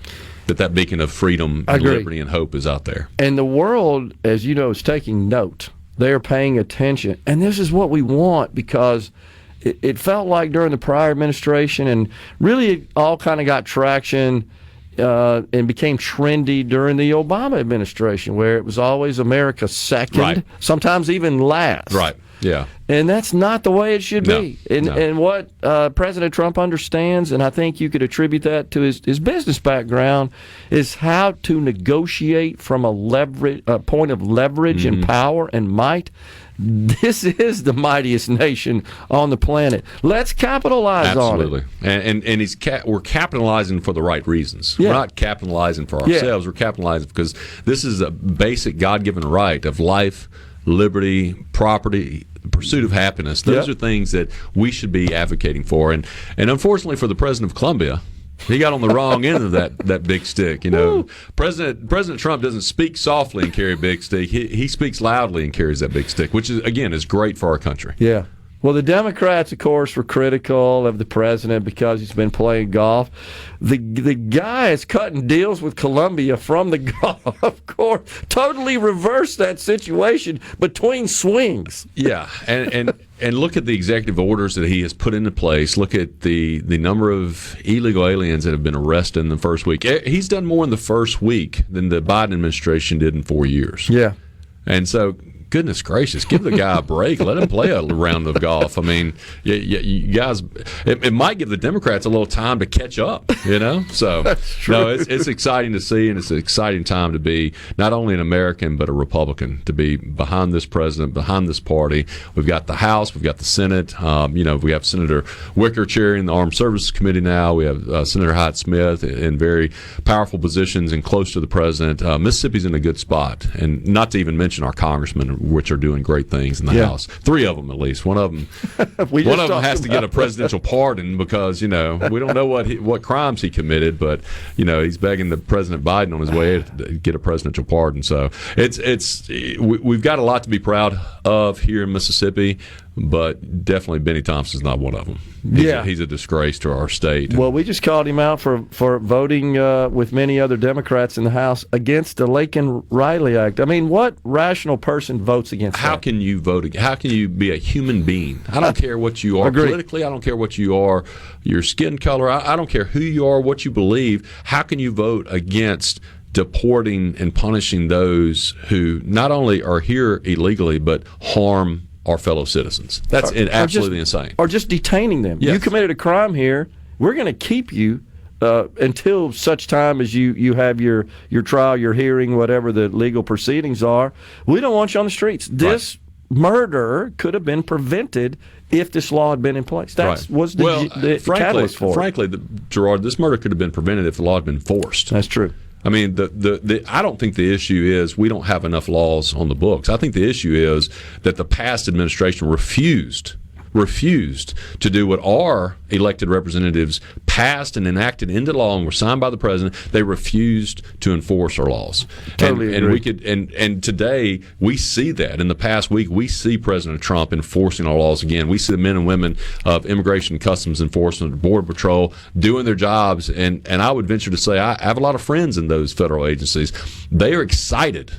That beacon of freedom and liberty and hope is out there. And the world, as you know, is taking note. They're paying attention. And this is what we want, because it felt like during the prior administration, and really it all kind of got traction and became trendy during the Obama administration, where it was always America second, right. Sometimes even last. Right. Yeah. And that's not the way it should be. No. And what President Trump understands, and I think you could attribute that to his business background, is how to negotiate from a point of leverage and power and might. This is the mightiest nation on the planet. Let's capitalize on it. Absolutely. And we're capitalizing for the right reasons. Yeah. We're not capitalizing for ourselves. We're capitalizing because this is a basic God-given right of life, liberty, property, pursuit of happiness. Those are things that we should be advocating for. And unfortunately for the president of Colombia, he got on the wrong end of that big stick. President Trump doesn't speak softly and carry a big stick. He speaks loudly and carries that big stick, which is great for our country. Yeah. Well, the Democrats, of course, were critical of the president because he's been playing golf. The guy is cutting deals with Colombia from the golf course. Totally reversed that situation between swings. Yeah, and look at the executive orders that he has put into place. Look at the number of illegal aliens that have been arrested in the first week. He's done more in the first week than the Biden administration did in 4 years. Yeah. And so, goodness gracious, give the guy a break. Let him play a round of golf. I mean, you guys, it might give the Democrats a little time to catch up, So, no, it's exciting to see, and it's an exciting time to be not only an American but a Republican, to be behind this president, behind this party. We've got the House, we've got the Senate. We have Senator Wicker chairing the Armed Services Committee now. We have Senator Hyde-Smith in very powerful positions and close to the president. Mississippi's in a good spot, and not to even mention our congressmen, which are doing great things in the House. 3 of them, at least. One of them has to get a presidential pardon because we don't know what crimes he committed, but he's begging the President Biden on his way to get a presidential pardon. So we've got a lot to be proud of here in Mississippi, but definitely Benny Thompson's not one of them. He's a disgrace to our state. Well, we just called him out for voting with many other Democrats in the House against the Laken-Riley Act. I mean, what rational person votes against that? How can you vote? How can you be a human being? I don't care what you are politically. I don't care what you are, your skin color. I don't care who you are, what you believe. How can you vote against deporting and punishing those who not only are here illegally but harm our fellow citizens? That's absolutely insane. Or just detaining them. Yes. You committed a crime here. We're going to keep you until such time as you have your trial, your hearing, whatever the legal proceedings are. We don't want you on the streets. This murder could have been prevented if this law had been in place. That was the catalyst for it. Frankly, Gerard, this murder could have been prevented if the law had been forced. That's true. I mean, I don't think the issue is we don't have enough laws on the books. I think the issue is that the past administration refused to do what our elected representatives passed and enacted into law and were signed by the president. They refused to enforce our laws. Totally agree. And today we see that. In the past week, we see President Trump enforcing our laws again. We see the men and women of Immigration and Customs Enforcement, Border Patrol doing their jobs. And I would venture to say I have a lot of friends in those federal agencies. They are excited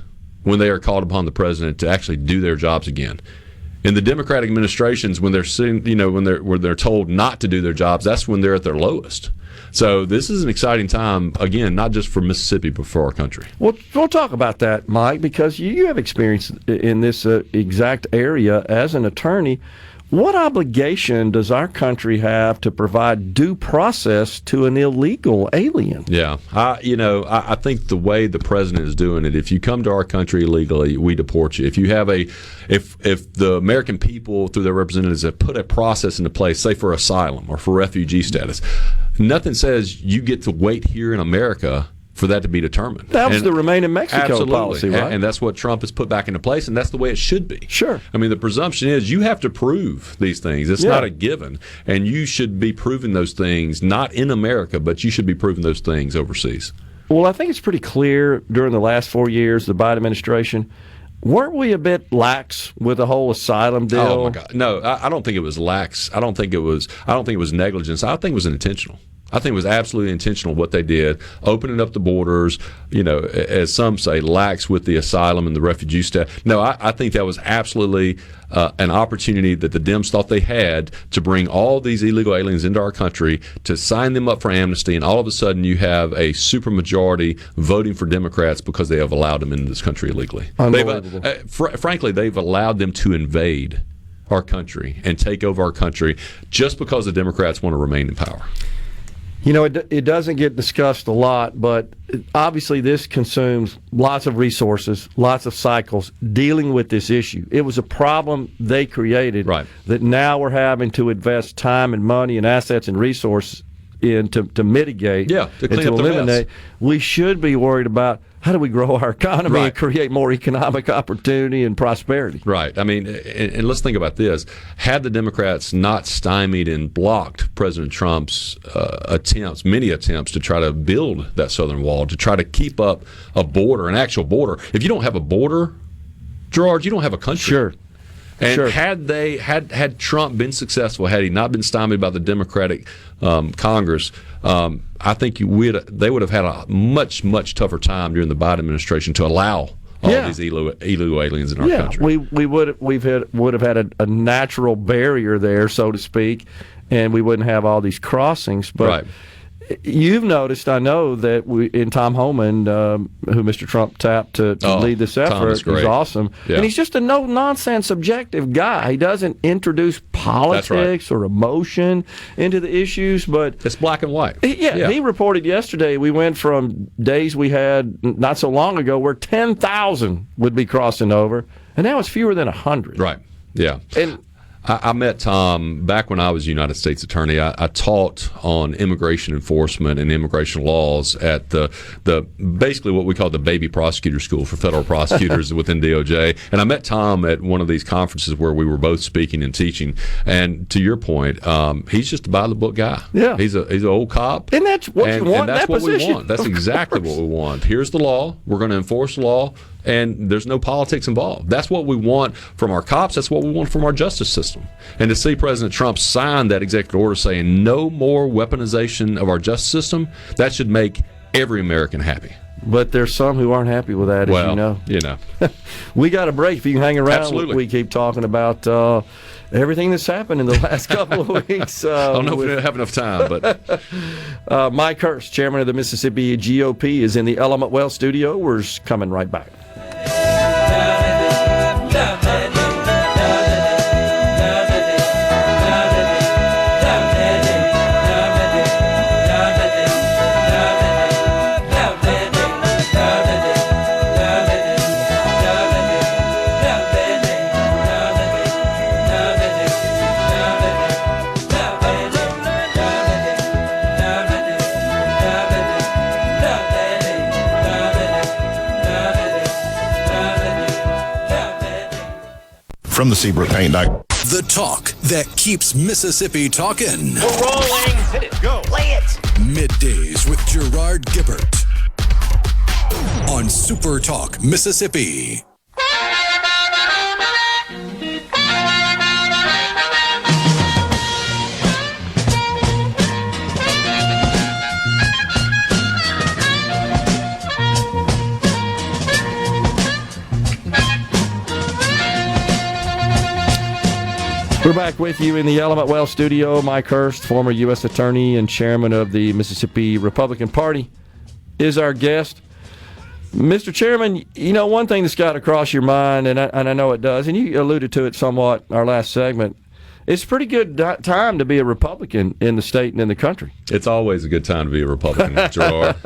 when they are called upon the president to actually do their jobs again. In the Democratic administrations, when they're sitting, when they're told not to do their jobs, that's when they're at their lowest. So this is an exciting time, again, not just for Mississippi, but for our country. Well, we'll talk about that, Mike, because you have experience in this exact area as an attorney. What obligation does our country have to provide due process to an illegal alien? Yeah, I think the way the president is doing it, if you come to our country illegally, we deport you. If you have if the American people through their representatives have put a process into place, say for asylum or for refugee status, nothing says you get to wait here in America for that to be determined. That was the Remain in Mexico policy, right? And that's what Trump has put back into place, and that's the way it should be. Sure. I mean, the presumption is you have to prove these things. It's not a given, and you should be proving those things, not in America, but you should be proving those things overseas. Well, I think it's pretty clear during the last 4 years, the Biden administration, weren't we a bit lax with the whole asylum deal? Oh, my God. No, I don't think it was lax. I don't think it was negligence. I think it was intentional. I think it was absolutely intentional what they did, opening up the borders, as some say, lax with the asylum and the refugee status. No, I think that was absolutely an opportunity that the Dems thought they had to bring all these illegal aliens into our country, to sign them up for amnesty, and all of a sudden you have a supermajority voting for Democrats because they have allowed them into this country illegally. Frankly, they've allowed them to invade our country and take over our country just because the Democrats want to remain in power. It doesn't get discussed a lot, but obviously this consumes lots of resources, lots of cycles dealing with this issue. It was a problem they created that now we're having to invest time and money and assets and resources in to mitigate, to and clean to up the eliminate. mess. We should be worried about how do we grow our economy Right. and create more economic opportunity and prosperity. Right. I mean, and let's think about this. Had the Democrats not stymied and blocked President Trump's many attempts to try to build that southern wall, to try to keep up a border, an actual border. If you don't have a border, Gerard, you don't have a country. Sure. And Sure. had Trump been successful, had he not been stymied by the Democratic Congress, I think they would have had a much tougher time during the Biden administration to allow all these illegal aliens in our country. We would have had a natural barrier there, so to speak, and we wouldn't have all these crossings. But Right. You've noticed, I know, that in Tom Homan, who Mr. Trump tapped to lead this effort, is awesome. Yeah. And he's just a no-nonsense, objective guy. He doesn't introduce politics or emotion into the issues, but it's black and white. He reported yesterday we went from days we had not so long ago where 10,000 would be crossing over, and now it's fewer than 100. Right. Yeah. And I met Tom back when I was United States Attorney. I taught on immigration enforcement and immigration laws at the basically what we call the baby prosecutor school for federal prosecutors within DOJ. And I met Tom at one of these conferences where we were both speaking and teaching. And to your point, he's just a by the book guy. Yeah, he's an old cop. And that's what you want. And that's that what position. we want. That's exactly what we want. Here's the law. We're going to enforce the law. And there's no politics involved. That's what we want from our cops. That's what we want from our justice system. And to see President Trump sign that executive order saying no more weaponization of our justice system, that should make every American happy. But there's some who aren't happy with that, as you know. We got a break. If you can hang around, Absolutely. we keep talking about everything that's happened in the last couple of weeks. I don't know if we have enough time, but Mike Hurst, chairman of the Mississippi GOP, is in the Element Well studio. We're coming right back. From the Seabrook Paint The talk that keeps Mississippi talking. We're rolling. Hit it. Go. Play it. Middays with Gerard Gibert on SuperTalk Mississippi. We're back with you in the Element Well studio. Mike Hurst, former U.S. Attorney and Chairman of the Mississippi Republican Party, is our guest. Mr. Chairman, you know, one thing that's got across your mind, and I know it does, and you alluded to it somewhat in our last segment, it's a pretty good time to be a Republican in the state and in the country. It's always a good time to be a Republican, Gerard.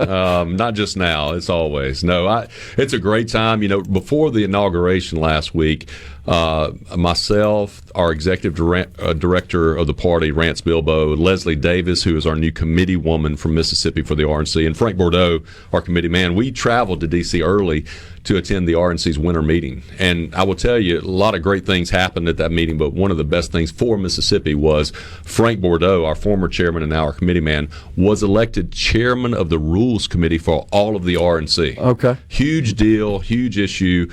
Not just now, it's always. No, it's a great time. You know, before the inauguration last week, myself, our executive director of the party, Rance Bilbo, Leslie Davis, who is our new committee woman from Mississippi for the RNC, and Frank Bordeaux, our committee man, we traveled to D.C. early to attend the RNC's winter meeting. And I will tell you, a lot of great things happened at that meeting, but one of the best things for Mississippi was Frank Bordeaux, our former chairman and now our committee man, was elected chairman of the Rules Committee for all of the RNC. Okay. Huge deal, huge issue.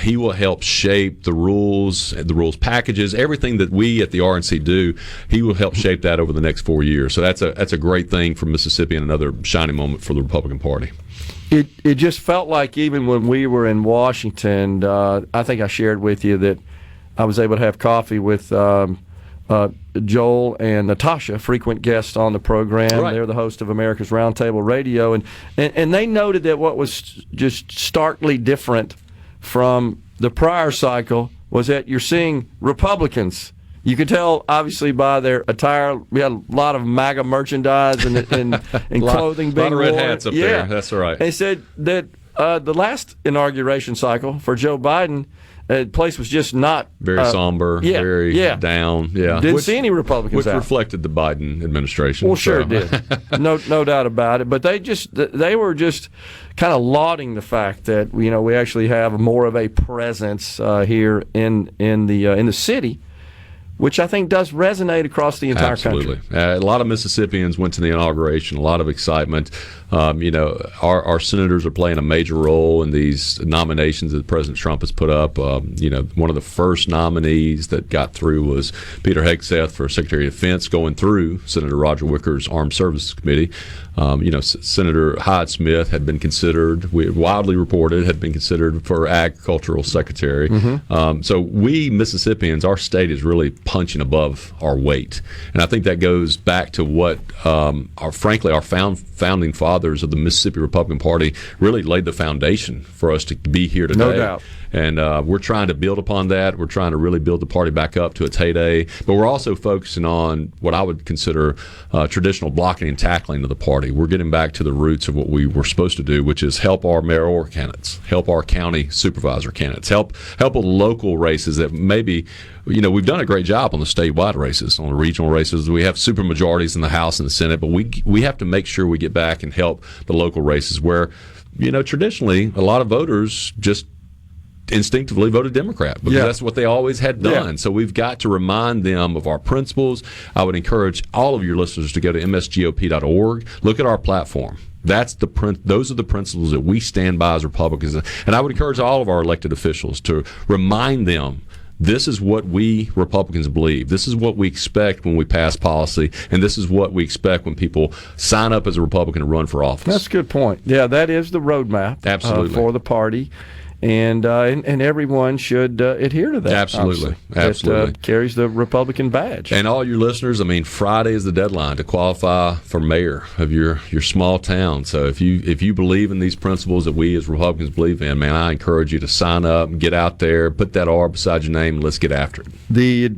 He will help shape the rules packages, everything that we at the RNC do. He will help shape that over the next 4 years. So that's a great thing for Mississippi and another shining moment for the Republican Party. It just felt like even when we were in Washington, I think I shared with you that I was able to have coffee with Joel and Natasha, frequent guests on the program. Right. They're the host of America's Roundtable Radio, and they noted that what was just starkly different from the prior cycle was that you're seeing Republicans. You could tell, obviously, by their attire. We had a lot of MAGA merchandise and clothing being worn. A lot of red worn. hats up there. That's right. They said that the last inauguration cycle for Joe Biden, The place was just not very somber, very down. Yeah, didn't see any Republicans which out. reflected the Biden administration. Well, sure it did. No doubt about it. But they were just kind of lauding the fact that we actually have more of a presence here in the city, which I think does resonate across the entire country. A lot of Mississippians went to the inauguration, a lot of excitement. Our senators are playing a major role in these nominations that President Trump has put up. One of the first nominees that got through was Peter Hegseth for Secretary of Defense, going through Senator Roger Wicker's Armed Services Committee. Senator Hyde-Smith had been considered, widely reported, had been considered for Agricultural Secretary. Mm-hmm. So we Mississippians, our state is really punching above our weight. And I think that goes back to what, our founding fathers of the Mississippi Republican Party really laid the foundation for us to be here today. No doubt. And we're trying to build upon that. We're trying to really build the party back up to its heyday. But we're also focusing on what I would consider traditional blocking and tackling of the party. We're getting back to the roots of what we were supposed to do, which is help our mayoral candidates, help our county supervisor candidates, help with local races that maybe, we've done a great job on the statewide races, on the regional races. We have supermajorities in the House and the Senate, but we have to make sure we get back and help the local races where, traditionally a lot of voters just instinctively voted Democrat because that's what they always had done. So we've got to remind them of our principles. I would encourage all of your listeners to go to msgop.org, look at our platform. Those are the principles that we stand by as Republicans. And I would encourage all of our elected officials to remind them this is what we Republicans believe. This is what we expect when we pass policy, and this is what we expect when people sign up as a Republican to run for office. That's a good point. Yeah, that is the roadmap for the party. And everyone should adhere to that. Absolutely. It carries the Republican badge. And all your listeners, Friday is the deadline to qualify for mayor of your small town. So if you believe in these principles that we as Republicans believe in, man, I encourage you to sign up, get out there, put that R beside your name, and let's get after it. The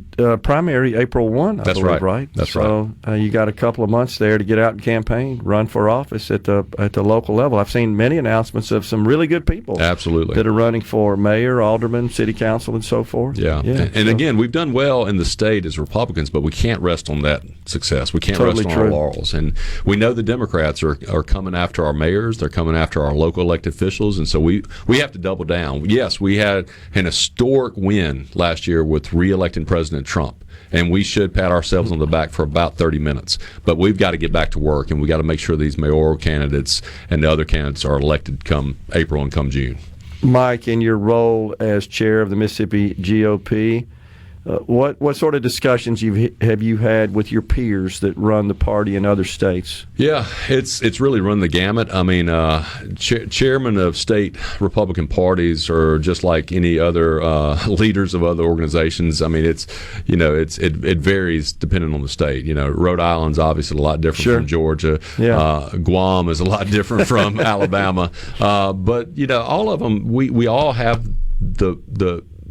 primary, April 1, I believe, right? That's right. So you got a couple of months there to get out and campaign, run for office at the local level. I've seen many announcements of some really good people. Absolutely. That are running for mayor, alderman, city council, and so forth. Yeah. And again, we've done well in the state as Republicans, but we can't rest on that success. We can't rest on our laurels. And we know the Democrats are coming after our mayors. They're coming after our local elected officials. And so we have to double down. Yes, we had an historic win last year with reelecting President Trump. And we should pat ourselves on the back for about 30 minutes. But we've got to get back to work, and we've got to make sure these mayoral candidates and the other candidates are elected come April and come June. Mike, in your role as chair of the Mississippi GOP, what sort of discussions have you had with your peers that run the party in other states? Yeah, it's really run the gamut. Chairmen of state Republican parties are just like any other leaders of other organizations. It varies depending on the state. Rhode Island's obviously a lot different from Georgia. Yeah. Guam is a lot different from Alabama. But all of them, we all have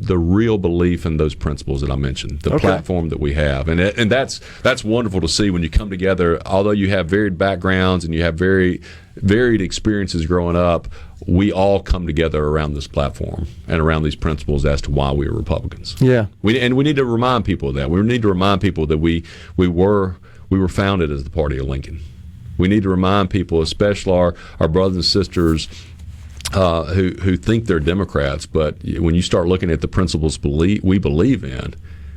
the real belief in those principles that I mentioned, the platform that we have. And that's wonderful to see when you come together. Although you have varied backgrounds and you have very varied experiences growing up, we all come together around this platform and around these principles as to why we are Republicans. Yeah. We need to remind people of that. We need to remind people that we were founded as the party of Lincoln. We need to remind people, especially our brothers and sisters who think they're Democrats, but when you start looking at the principles we believe in,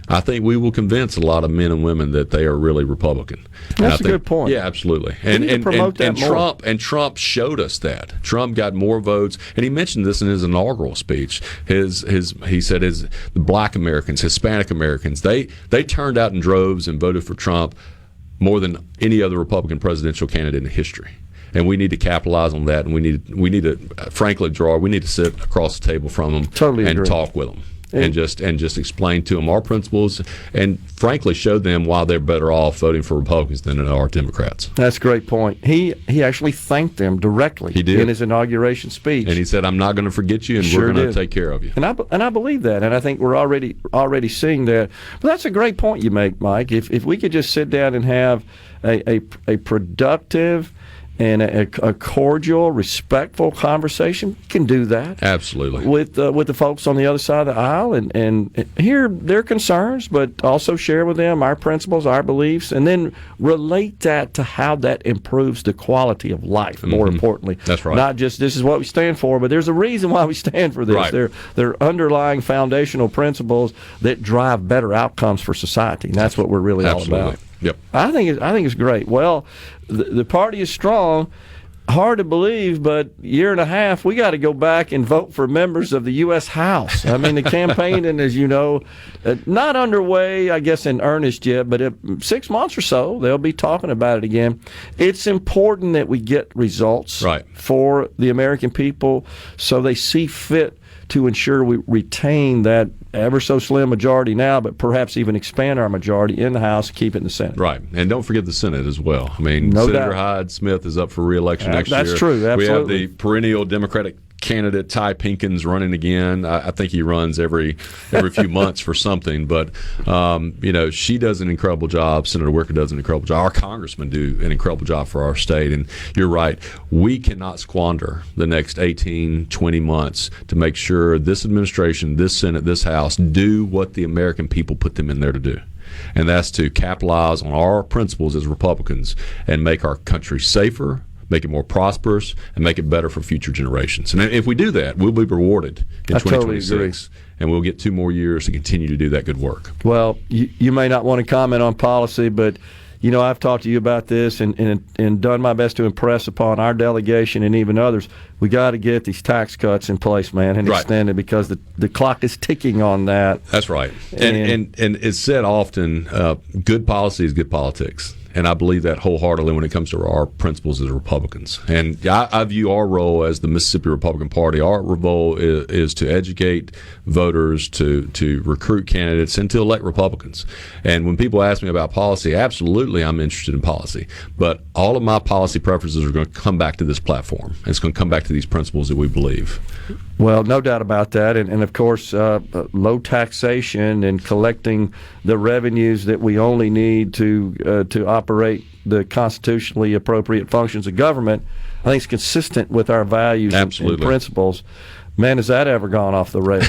I think we will convince a lot of men and women that they are really Republican. That's a good point. Yeah, absolutely. And Trump showed us that. Trump got more votes, and he mentioned this in his inaugural speech. He said the Black Americans, Hispanic Americans, they turned out in droves and voted for Trump more than any other Republican presidential candidate in history. And we need to capitalize on that, and we need to frankly, Gerard, we need to sit across the table from them and talk with them, and just explain to them our principles, and frankly show them why they're better off voting for Republicans than they are Democrats. That's a great point. He actually thanked them directly. He did. In his inauguration speech, and he said, "I'm not going to forget you, and we're going to take care of you." And I believe that, and I think we're already seeing that. But that's a great point you make, Mike. If we could just sit down and have a productive and a cordial, respectful conversation. You can do that. Absolutely. With the folks on the other side of the aisle and hear their concerns, but also share with them our principles, our beliefs, and then relate that to how that improves the quality of life, more importantly. That's right. Not just this is what we stand for, but there's a reason why we stand for this. Right. They're underlying foundational principles that drive better outcomes for society, and that's what we're really all about. Yep. I think it's great. Well, the party is strong. Hard to believe, but year and a half, we got to go back and vote for members of the U.S. House. I mean, the campaign, and as you know, not underway, I guess, in earnest yet, but 6 months or so, they'll be talking about it again. It's important that we get results for the American people so they see fit to ensure we retain that ever so slim majority now, but perhaps even expand our majority in the House, keep it in the Senate. Right. And don't forget the Senate as well. I mean, No Senator doubt. Hyde Smith is up for re-election next year. That's true. Absolutely. We have the perennial Democratic candidate Ty Pinkins running again. I think he runs every few months for something, but she does an incredible job. Senator Wicker does an incredible job. Our congressmen do an incredible job for our state, and you're right. We cannot squander the next 18, 20 months to make sure this administration, this Senate, this House do what the American people put them in there to do. And that's to capitalize on our principles as Republicans and make our country safer, make it more prosperous, and make it better for future generations. And if we do that, we'll be rewarded in 2026. Totally agree. And we'll get 2 more years to continue to do that good work. Well, you may not want to comment on policy, but I've talked to you about this and done my best to impress upon our delegation and even others. We got to get these tax cuts in place, man, and extend it because the clock is ticking on that. That's right. And it's said often, good policy is good politics. And I believe that wholeheartedly when it comes to our principles as Republicans. And I view our role as the Mississippi Republican Party. Our role is to educate voters, to recruit candidates, and to elect Republicans. And when people ask me about policy, absolutely I'm interested in policy. But all of my policy preferences are going to come back to this platform. It's going to come back to these principles that we believe. Well, no doubt about that. And of course, low taxation and collecting the revenues that we only need to operate the constitutionally appropriate functions of government, I think is consistent with our values and principles. Man, has that ever gone off the rails?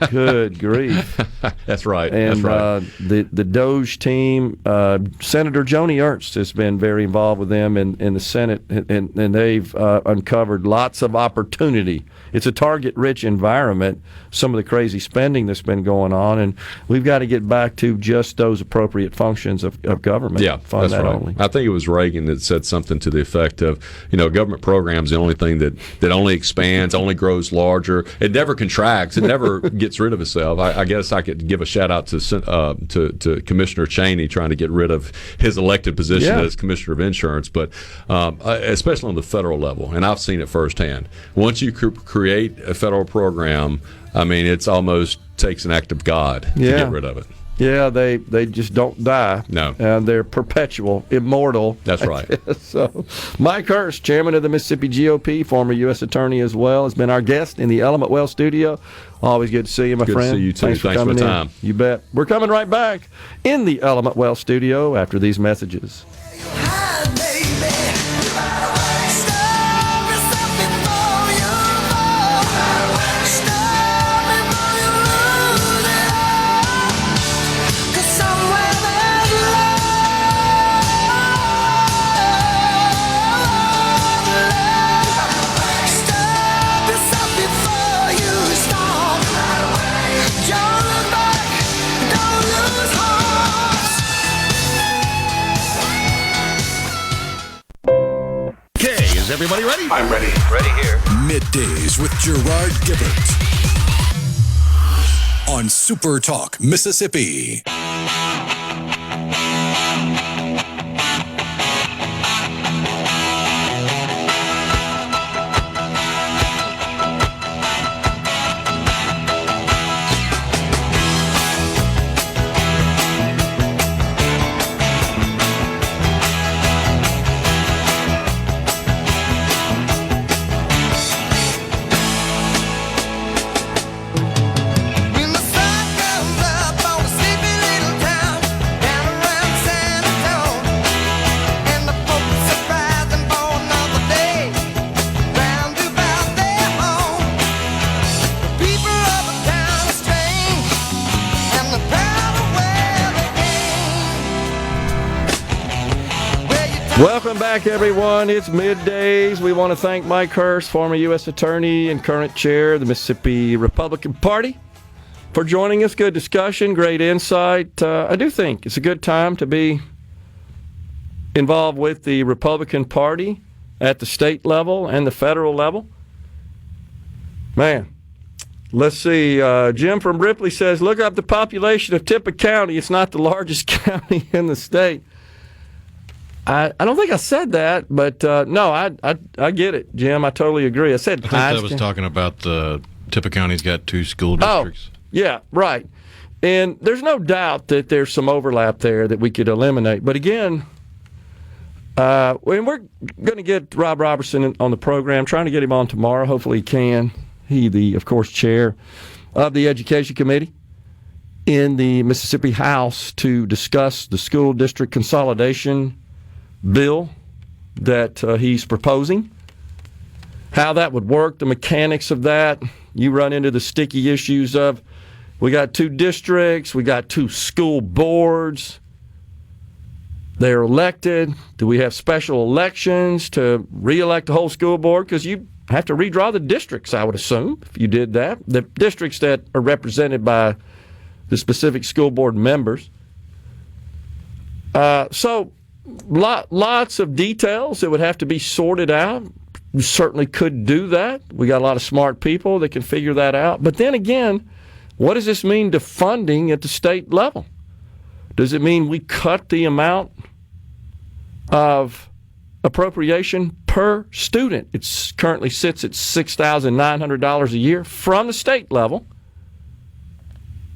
Good grief. That's right. And that's right. The Doge team, Senator Joni Ernst has been very involved with them in the Senate, and they've uncovered lots of opportunity. It's a target-rich environment, some of the crazy spending that's been going on, and we've got to get back to just those appropriate functions of government. Yeah, Fund that's that right. only. I think it was Reagan that said something to the effect of, government programs the only thing that only expands, only grows larger. It never contracts. It never gets rid of itself. I guess I could give a shout-out to Commissioner Cheney trying to get rid of his elected position as Commissioner of Insurance, but especially on the federal level, and I've seen it firsthand. Once you create a federal program, I mean, it's almost takes an act of God to get rid of it. Yeah, they just don't die. No. And they're perpetual, immortal. That's right. So, Mike Hurst, chairman of the Mississippi GOP, former U.S. attorney as well, has been our guest in the Element Well studio. Always good to see you, my friend. Good to see you, too. Thanks for coming the time. in. You bet. We're coming right back in the Element Well studio after these messages. Is everybody ready? I'm ready. Ready here. Middays with Gerard Gibert on SuperTalk Mississippi. When the sun comes up on a sleepy little town. Welcome back, everyone. It's Middays. We want to thank Mike Hurst, former U.S. Attorney and current chair of the Mississippi Republican Party, for joining us. Good discussion, great insight. I do think it's a good time to be involved with the Republican Party at the state level and the federal level. Man, let's see. Jim from Ripley says, look up the population of Tippah County. It's not the largest county in the state. I don't think I said that, but no, I get it, Jim. I totally agree. I think I was talking about the Tippah County's got 2 school districts. Oh, yeah, right. And there's no doubt that there's some overlap there that we could eliminate. But again, when we're going to get Rob Robertson on the program, trying to get him on tomorrow. Hopefully he can. He, of course, chair of the Education Committee in the Mississippi House to discuss the school district consolidation bill that he's proposing, how that would work, the mechanics of that. You run into the sticky issues of, we got 2 districts, we got 2 school boards, they're elected. Do we have special elections to re-elect the whole school board? Because you have to redraw the districts, I would assume, if you did that. The districts that are represented by the specific school board members. So lots of details that would have to be sorted out. We certainly could do that. We got a lot of smart people that can figure that out. But then again, what does this mean to funding at the state level? Does it mean we cut the amount of appropriation per student? It currently sits at $6,900 a year from the state level.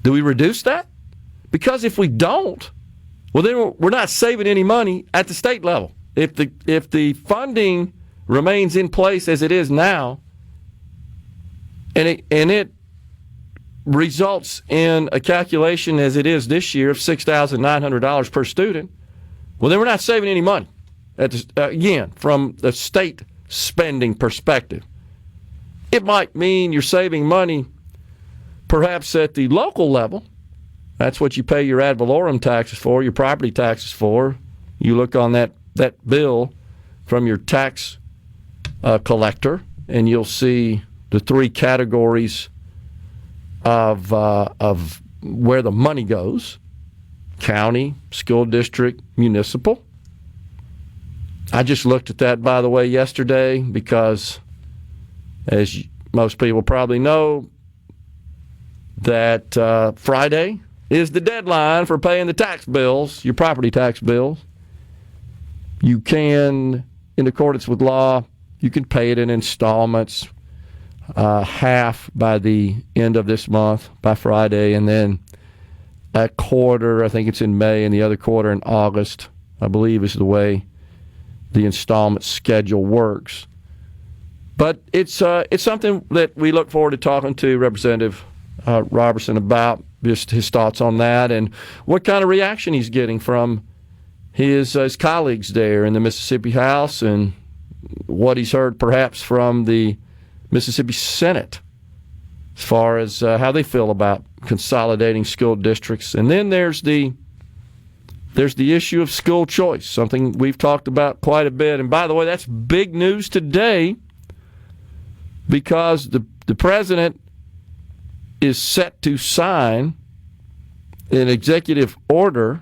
Do we reduce that? Because if we don't, well, then we're not saving any money at the state level. If the funding remains in place as it is now, and it results in a calculation as it is this year of $6,900 per student, well, then we're not saving any money. Again, from the state spending perspective. It might mean you're saving money perhaps at the local level. That's what you pay your ad valorem taxes for, your property taxes for. You look on that bill from your tax collector, and you'll see the 3 categories of where the money goes: county, school district, municipal. I just looked at that, by the way, yesterday because, as most people probably know, that Friday is the deadline for paying the tax bills, your property tax bills. You can, in accordance with law, you can pay it in installments, half by the end of this month, by Friday, and then a quarter, I think it's in May, and the other quarter in August, I believe is the way the installment schedule works. But it's something that we look forward to talking to Representative Robertson about, just his thoughts on that and what kind of reaction he's getting from his colleagues there in the Mississippi House, and what he's heard perhaps from the Mississippi Senate as far as how they feel about consolidating school districts. And then there's the issue of school choice, something we've talked about quite a bit. And by the way, that's big news today because the president is set to sign an executive order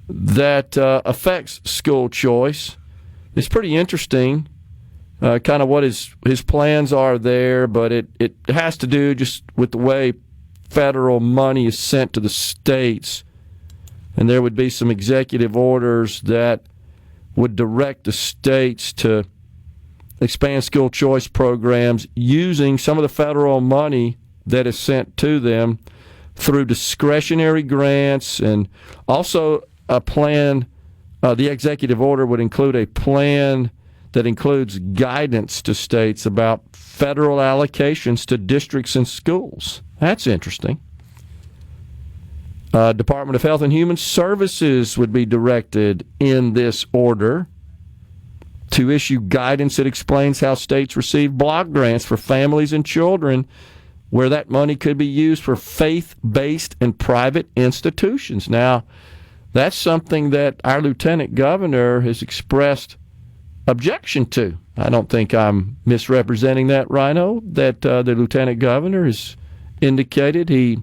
that affects school choice. It's pretty interesting, kind of what his plans are there, but it has to do just with the way federal money is sent to the states. And there would be some executive orders that would direct the states to expand school choice programs using some of the federal money that is sent to them through discretionary grants, and also a plan. The executive order would include a plan that includes guidance to states about federal allocations to districts and schools. That's interesting. Department of Health and Human Services would be directed in this order to issue guidance that explains how states receive block grants for families and children, where that money could be used for faith-based and private institutions. Now, That's something that our lieutenant governor has expressed objection to. I don't think I'm misrepresenting that, Rhino, that the lieutenant governor has indicated he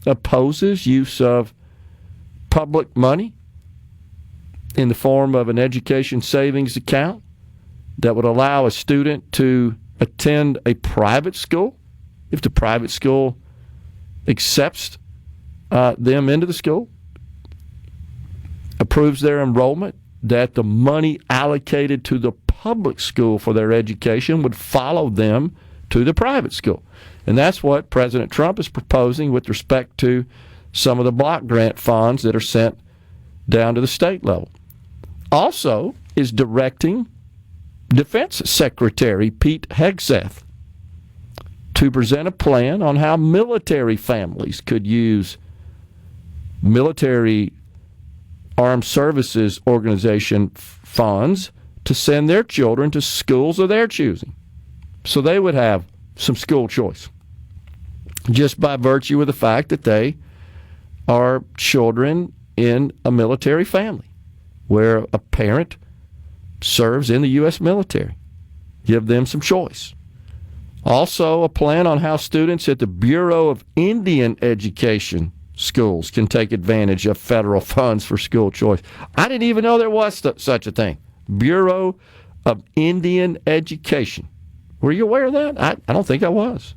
opposes use of public money in the form of an education savings account that would allow a student to attend a private school if the private school accepts them into the school, approves their enrollment, that the money allocated to the public school for their education would follow them to the private school. And that's what President Trump is proposing with respect to some of the block grant funds that are sent down to the state level. Also is directing Defense Secretary Pete Hegseth to present a plan on how military families could use military armed services organization funds to send their children to schools of their choosing. So they would have some school choice, just by virtue of the fact that they are children in a military family where a parent serves in the U.S. military. Give them some choice. Also, a plan on how students at the Bureau of Indian Education schools can take advantage of federal funds for school choice. I didn't even know there was such a thing. Bureau of Indian Education. Were you aware of that? I don't think I was.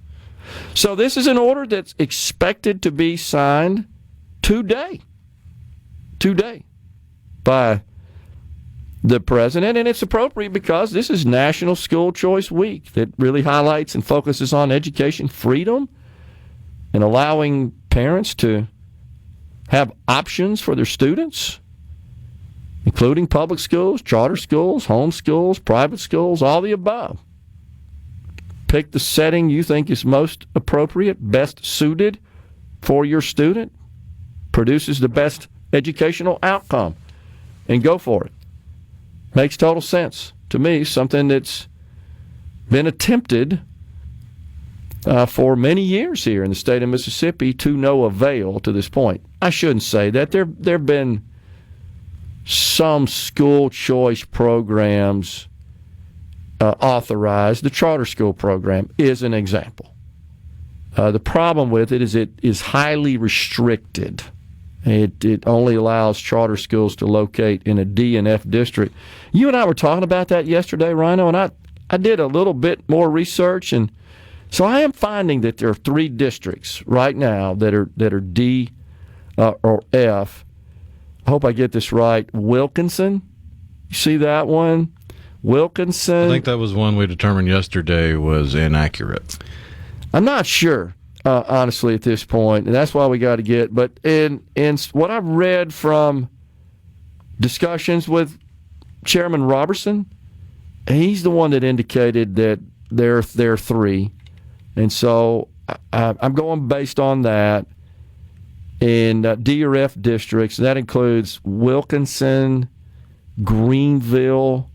So this is an order that's expected to be signed today by the president, and it's appropriate because this is National School Choice Week that really highlights and focuses on education freedom and allowing parents to have options for their students, including public schools, charter schools, home schools, private schools, all the above. Pick the setting you think is most appropriate, best suited for your student, produces the best educational outcome, and go for it. Makes total sense to me, something that's been attempted for many years here in the state of Mississippi to no avail to this point. I shouldn't say that. There have been some school choice programs authorized. The charter school program is an example. The problem with it is highly restricted. It only allows charter schools to locate in a D and F district. You and I were talking about that yesterday, Rhino, and I did a little bit more research, and so I am finding that there are 3 districts right now that are D or F. I hope I get this right. Wilkinson, you see that one? Wilkinson. I think that was one we determined yesterday was inaccurate. I'm not sure. Honestly, at this point, and that's why we got to get. But in what I've read from discussions with Chairman Robertson, he's the one that indicated that there are 3, and so I'm going based on that. In D or F districts, that includes Wilkinson, Greenville,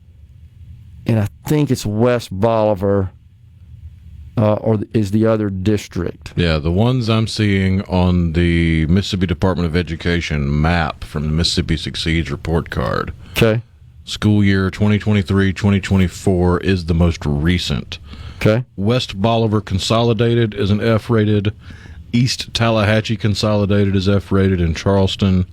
and I think it's West Bolivar. Or is the other district? Yeah, the ones I'm seeing on the Mississippi Department of Education map from the Mississippi Succeeds report card. Okay. School year 2023-2024 is the most recent. Okay. West Bolivar Consolidated is an F-rated. East Tallahatchie Consolidated is F-rated in Charleston.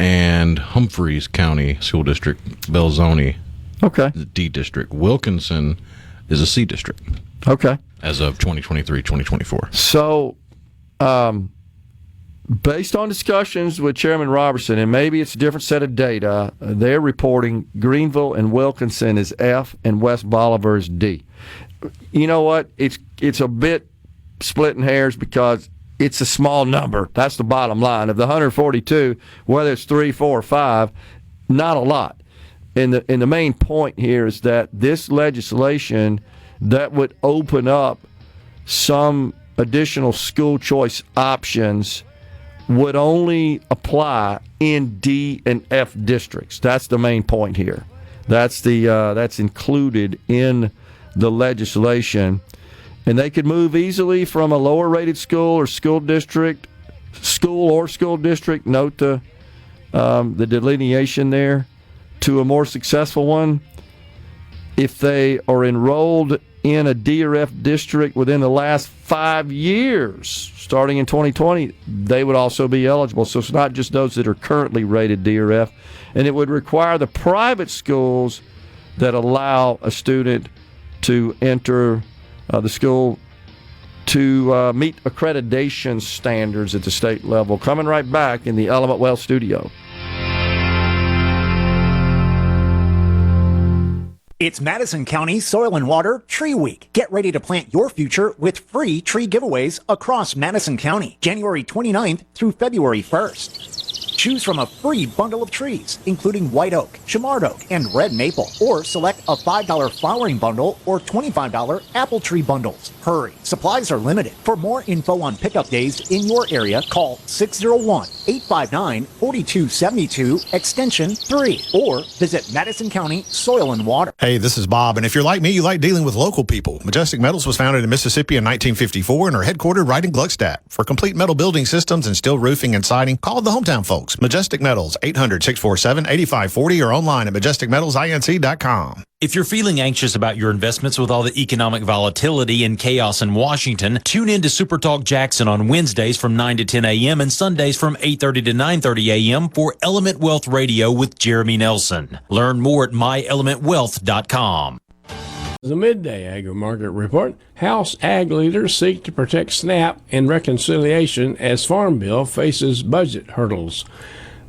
And Humphreys County School District, Belzoni, okay, is a D district. Wilkinson is a C district. Okay. As of 2023-2024. So, based on discussions with Chairman Robertson, and maybe it's a different set of data, they're reporting Greenville and Wilkinson is F and West Bolivar is D. You know what? It's a bit splitting hairs because it's a small number. That's the bottom line. Of the 142, whether it's 3, 4, or 5, not a lot. And the main point here is that this legislation that would open up some additional school choice options would only apply in D and F districts. That's the main point here. That's included in the legislation, and they could move easily from a lower rated school or school district. Note to the delineation there, to a more successful one. If they are enrolled in a D or F district within the last 5 years, starting in 2020, they would also be eligible. So it's not just those that are currently rated D or F. And it would require the private schools that allow a student to enter the school to meet accreditation standards at the state level. Coming right back in the Element Wealth studio. It's Madison County Soil and Water Tree Week. Get ready to plant your future with free tree giveaways across Madison County, January 29th through February 1st. Choose from a free bundle of trees, including white oak, chamard oak, and red maple, or select a $5 flowering bundle or $25 apple tree bundles. Hurry, supplies are limited. For more info on pickup days in your area, call 601-859-4272, extension 3, or visit Madison County Soil and Water. Hey, this is Bob, and if you're like me, you like dealing with local people. Majestic Metals was founded in Mississippi in 1954 and are headquartered right in Gluckstadt. For complete metal building systems and steel roofing and siding, call the hometown folks. Majestic Metals, 800-647-8540, or online at majesticmetalsinc.com. If you're feeling anxious about your investments with all the economic volatility and chaos in Washington, tune in to SuperTalk Jackson on Wednesdays from 9 to 10 a.m. and Sundays from 8:30 to 9:30 a.m. for Element Wealth Radio with Jeremy Nelson. Learn more at myelementwealth.com. The Midday Agri-Market Report. House ag leaders seek to protect SNAP and reconciliation as Farm Bill faces budget hurdles.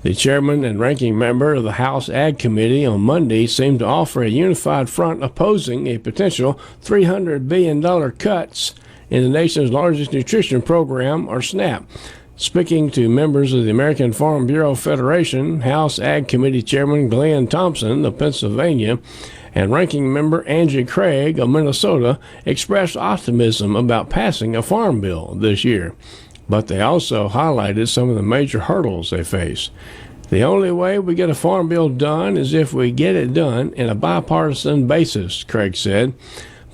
The chairman and ranking member of the House Ag Committee on Monday seemed to offer a unified front opposing a potential $300 billion cuts in the nation's largest nutrition program, or SNAP. Speaking to members of the American Farm Bureau Federation, House Ag Committee Chairman Glenn Thompson of Pennsylvania and ranking member Angie Craig of Minnesota expressed optimism about passing a farm bill this year. But they also highlighted some of the major hurdles they face. The only way we get a farm bill done is if we get it done in a bipartisan basis, Craig said,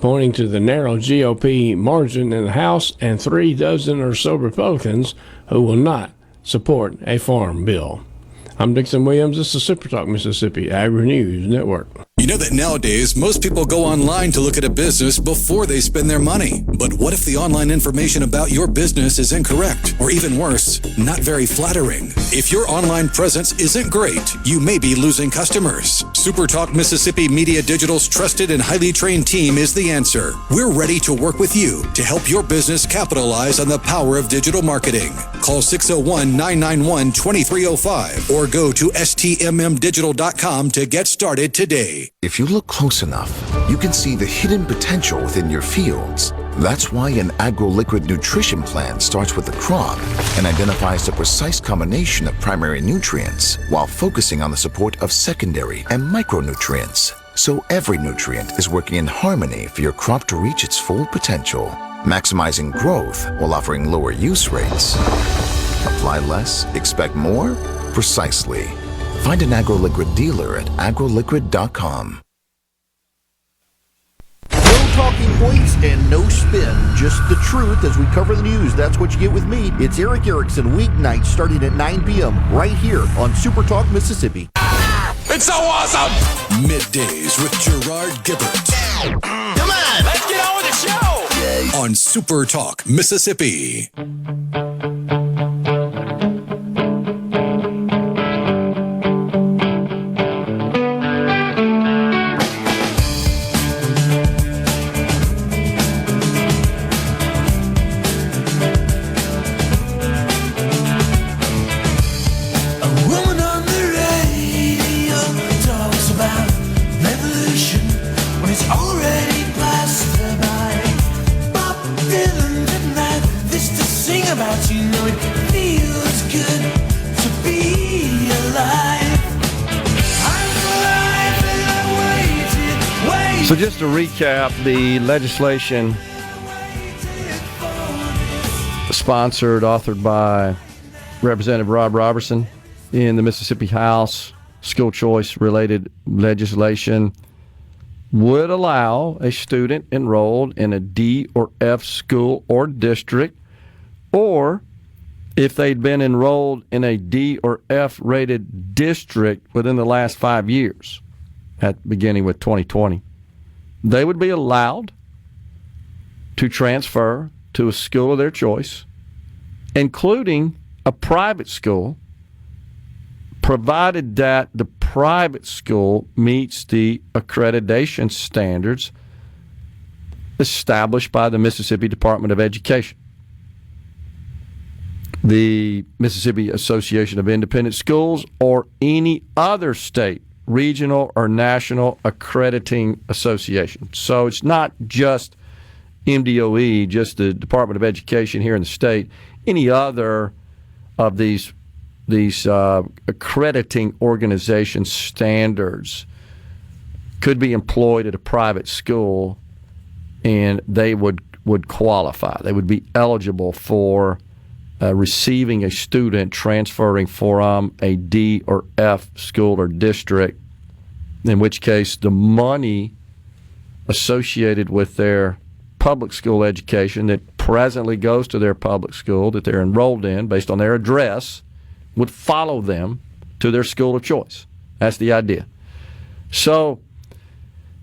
pointing to the narrow GOP margin in the House and 36 or so Republicans who will not support a farm bill. I'm Dixon Williams. This is SuperTalk Mississippi Agri-News Network. You know that nowadays, most people go online to look at a business before they spend their money. But what if the online information about your business is incorrect? Or even worse, not very flattering? If your online presence isn't great, you may be losing customers. SuperTalk Mississippi Media Digital's trusted and highly trained team is the answer. We're ready to work with you to help your business capitalize on the power of digital marketing. Call 601-991-2305 or go to stmmdigital.com to get started today. If you look close enough, you can see the hidden potential within your fields. That's why an agro-liquid nutrition plan starts with the crop and identifies the precise combination of primary nutrients while focusing on the support of secondary and micronutrients. So every nutrient is working in harmony for your crop to reach its full potential, maximizing growth while offering lower use rates. Apply less, expect more? Precisely. Find an AgroLiquid dealer at agroliquid.com. No talking points and no spin, just the truth as we cover the news. That's what you get with me. It's Eric Erickson, weeknights starting at 9 p.m. right here on SuperTalk Mississippi. It's so awesome! Middays with Gerard Gibert. Come on, let's get on with the show! On SuperTalk Mississippi. So just to recap, the legislation authored by Representative Rob Robertson in the Mississippi House, school choice related legislation, would allow a student enrolled in a D or F school or district, or if they'd been enrolled in a D or F rated district within the last 5 years, beginning with 2020, they would be allowed to transfer to a school of their choice, including a private school, provided that the private school meets the accreditation standards established by the Mississippi Department of Education. The Mississippi Association of Independent Schools, or any other state, regional, or national accrediting association. So it's not just MDOE, just the Department of Education here in the state. Any other of these accrediting organization standards could be employed at a private school, and they would qualify. They would be eligible for receiving a student transferring from a D or F school or district, in which case the money associated with their public school education that presently goes to their public school that they're enrolled in based on their address would follow them to their school of choice. That's the idea. So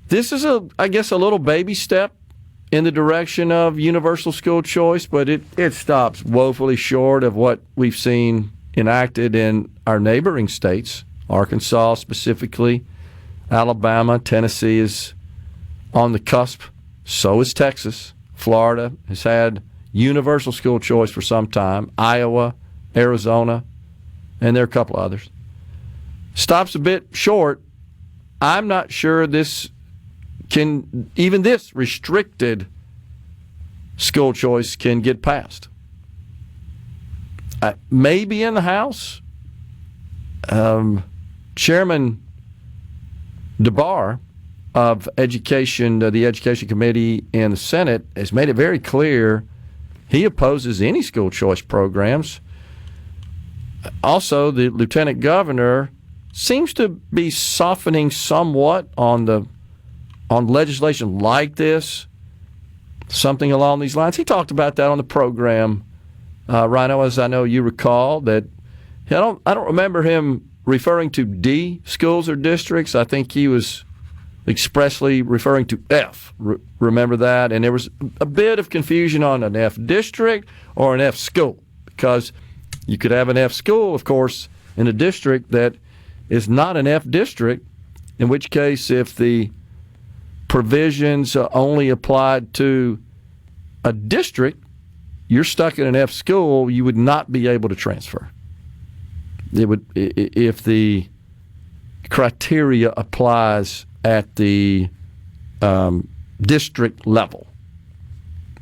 this is, I guess, a little baby step in the direction of universal school choice, but it stops woefully short of what we've seen enacted in our neighboring states, Arkansas specifically, Alabama, Tennessee is on the cusp. So is Texas. Florida has had universal school choice for some time. Iowa, Arizona, and there are a couple others. Stops a bit short. I'm not sure this restricted school choice can get passed. Maybe in the House, Chairman DeBar of Education, the Education Committee in the Senate, has made it very clear he opposes any school choice programs. Also, the Lieutenant Governor seems to be softening somewhat on legislation like this, something along these lines. He talked about that on the program, Rhino, as I know you recall. That I don't remember him referring to D schools or districts. I think he was expressly referring to F. Remember that? And there was a bit of confusion on an F district or an F school, because you could have an F school, of course, in a district that is not an F district, in which case if the provisions only applied to a district, you're stuck in an F school, you would not be able to transfer. It would, if the criteria applies at the district level.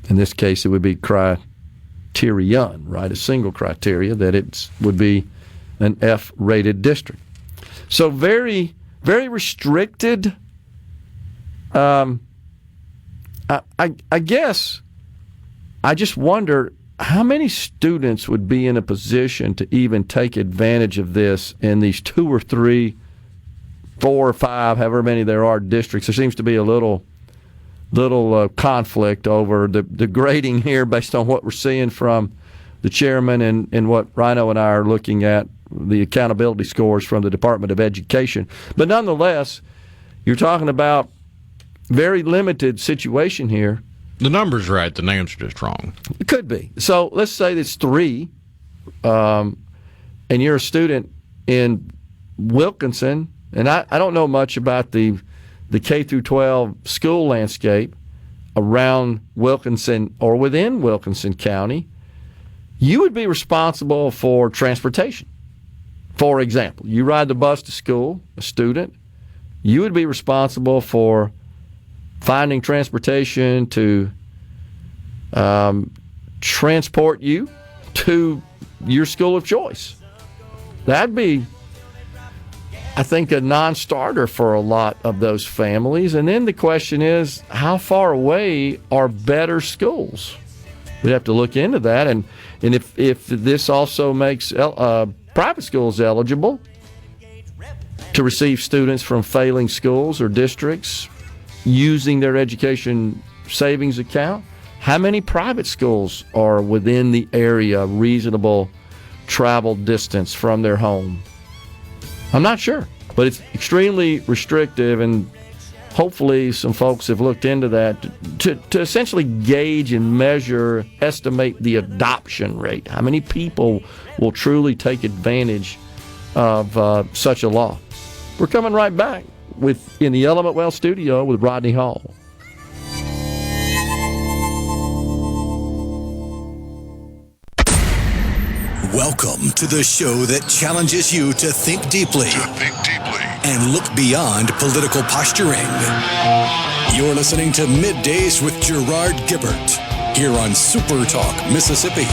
In this case, it would be criterion, right? A single criteria that it would be an F-rated district. So very, very restricted. I guess I just wonder how many students would be in a position to even take advantage of this in these 2 or 3, 4 or 5, however many there are districts. There seems to be a little conflict over the grading here based on what we're seeing from the chairman and what Rhino and I are looking at, the accountability scores from the Department of Education. But nonetheless, you're talking about very limited situation here. The number's right. The names are just wrong. It could be. So let's say it's 3, and you're a student in Wilkinson, and I don't know much about the K through 12 school landscape around Wilkinson or within Wilkinson County. You would be responsible for transportation. For example, you ride the bus to school, a student. You would be responsible for finding transportation to transport you to your school of choice. That'd be, I think, a non-starter for a lot of those families. And then the question is, how far away are better schools? We'd have to look into that. And if this also makes private schools eligible to receive students from failing schools or districts using their education savings account, how many private schools are within the area reasonable travel distance from their home? I'm not sure, but it's extremely restrictive, and hopefully some folks have looked into that to essentially gauge and measure, estimate the adoption rate. How many people will truly take advantage of such a law? We're coming right back in the Element Well studio with Rodney Hall. Welcome to the show that challenges you to think deeply, and look beyond political posturing. You're listening to Middays with Gerard Gibert here on SuperTalk Mississippi.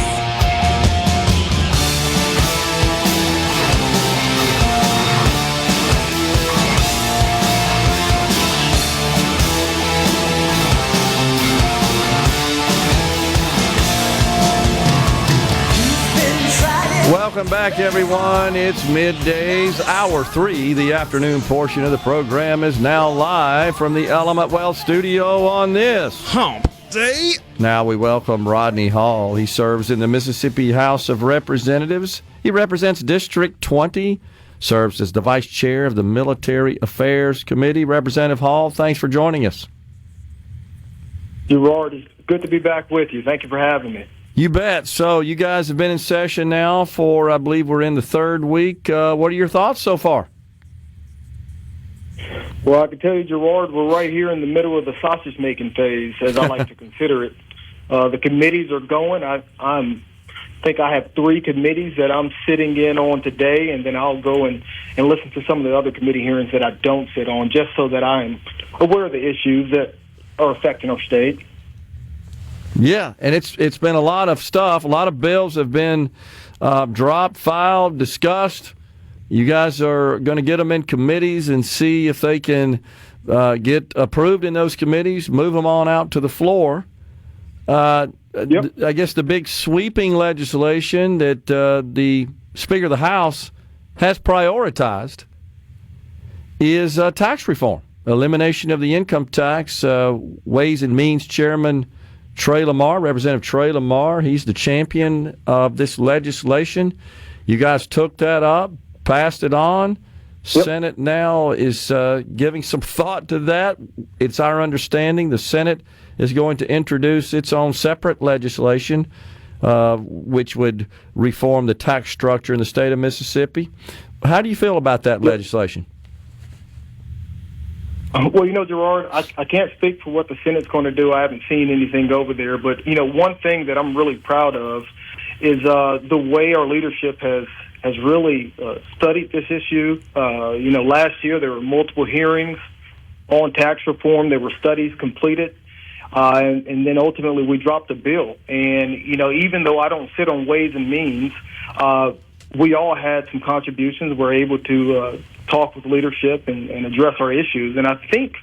Welcome back, everyone. It's Middays. Hour 3, the afternoon portion of the program, is now live from the Element Well studio on this Hump Day. Now we welcome Rodney Hall. He serves in the Mississippi House of Representatives. He represents District 20, serves as the Vice Chair of the Military Affairs Committee. Representative Hall, thanks for joining us. Gerard, it's good to be back with you. Thank you for having me. You bet. So you guys have been in session now for, I believe we're in the third week. What are your thoughts so far? Well, I can tell you, Gerard, we're right here in the middle of the sausage-making phase, as I like to consider it. The committees are going. I think I have 3 committees that I'm sitting in on today, and then I'll go and listen to some of the other committee hearings that I don't sit on, just so that I'm aware of the issues that are affecting our state. Yeah, and it's been a lot of stuff. A lot of bills have been dropped, filed, discussed. You guys are going to get them in committees and see if they can get approved in those committees, move them on out to the floor. I guess the big sweeping legislation that the Speaker of the House has prioritized is tax reform, elimination of the income tax. Ways and Means Chairman Trey Lamar, Representative Trey Lamar, he's the champion of this legislation. You guys took that up, passed it on. Yep. Senate now is giving some thought to that. It's our understanding the Senate is going to introduce its own separate legislation, which would reform the tax structure in the state of Mississippi. How do you feel about that legislation? Well, Gerard, I can't speak for what the Senate's going to do. I haven't seen anything over there. But, one thing that I'm really proud of is the way our leadership has really studied this issue. Last year there were multiple hearings on tax reform. There were studies completed. And then ultimately we dropped the bill. And, even though I don't sit on Ways and Means, we all had some contributions. We're able to talk with leadership and address our issues. And I think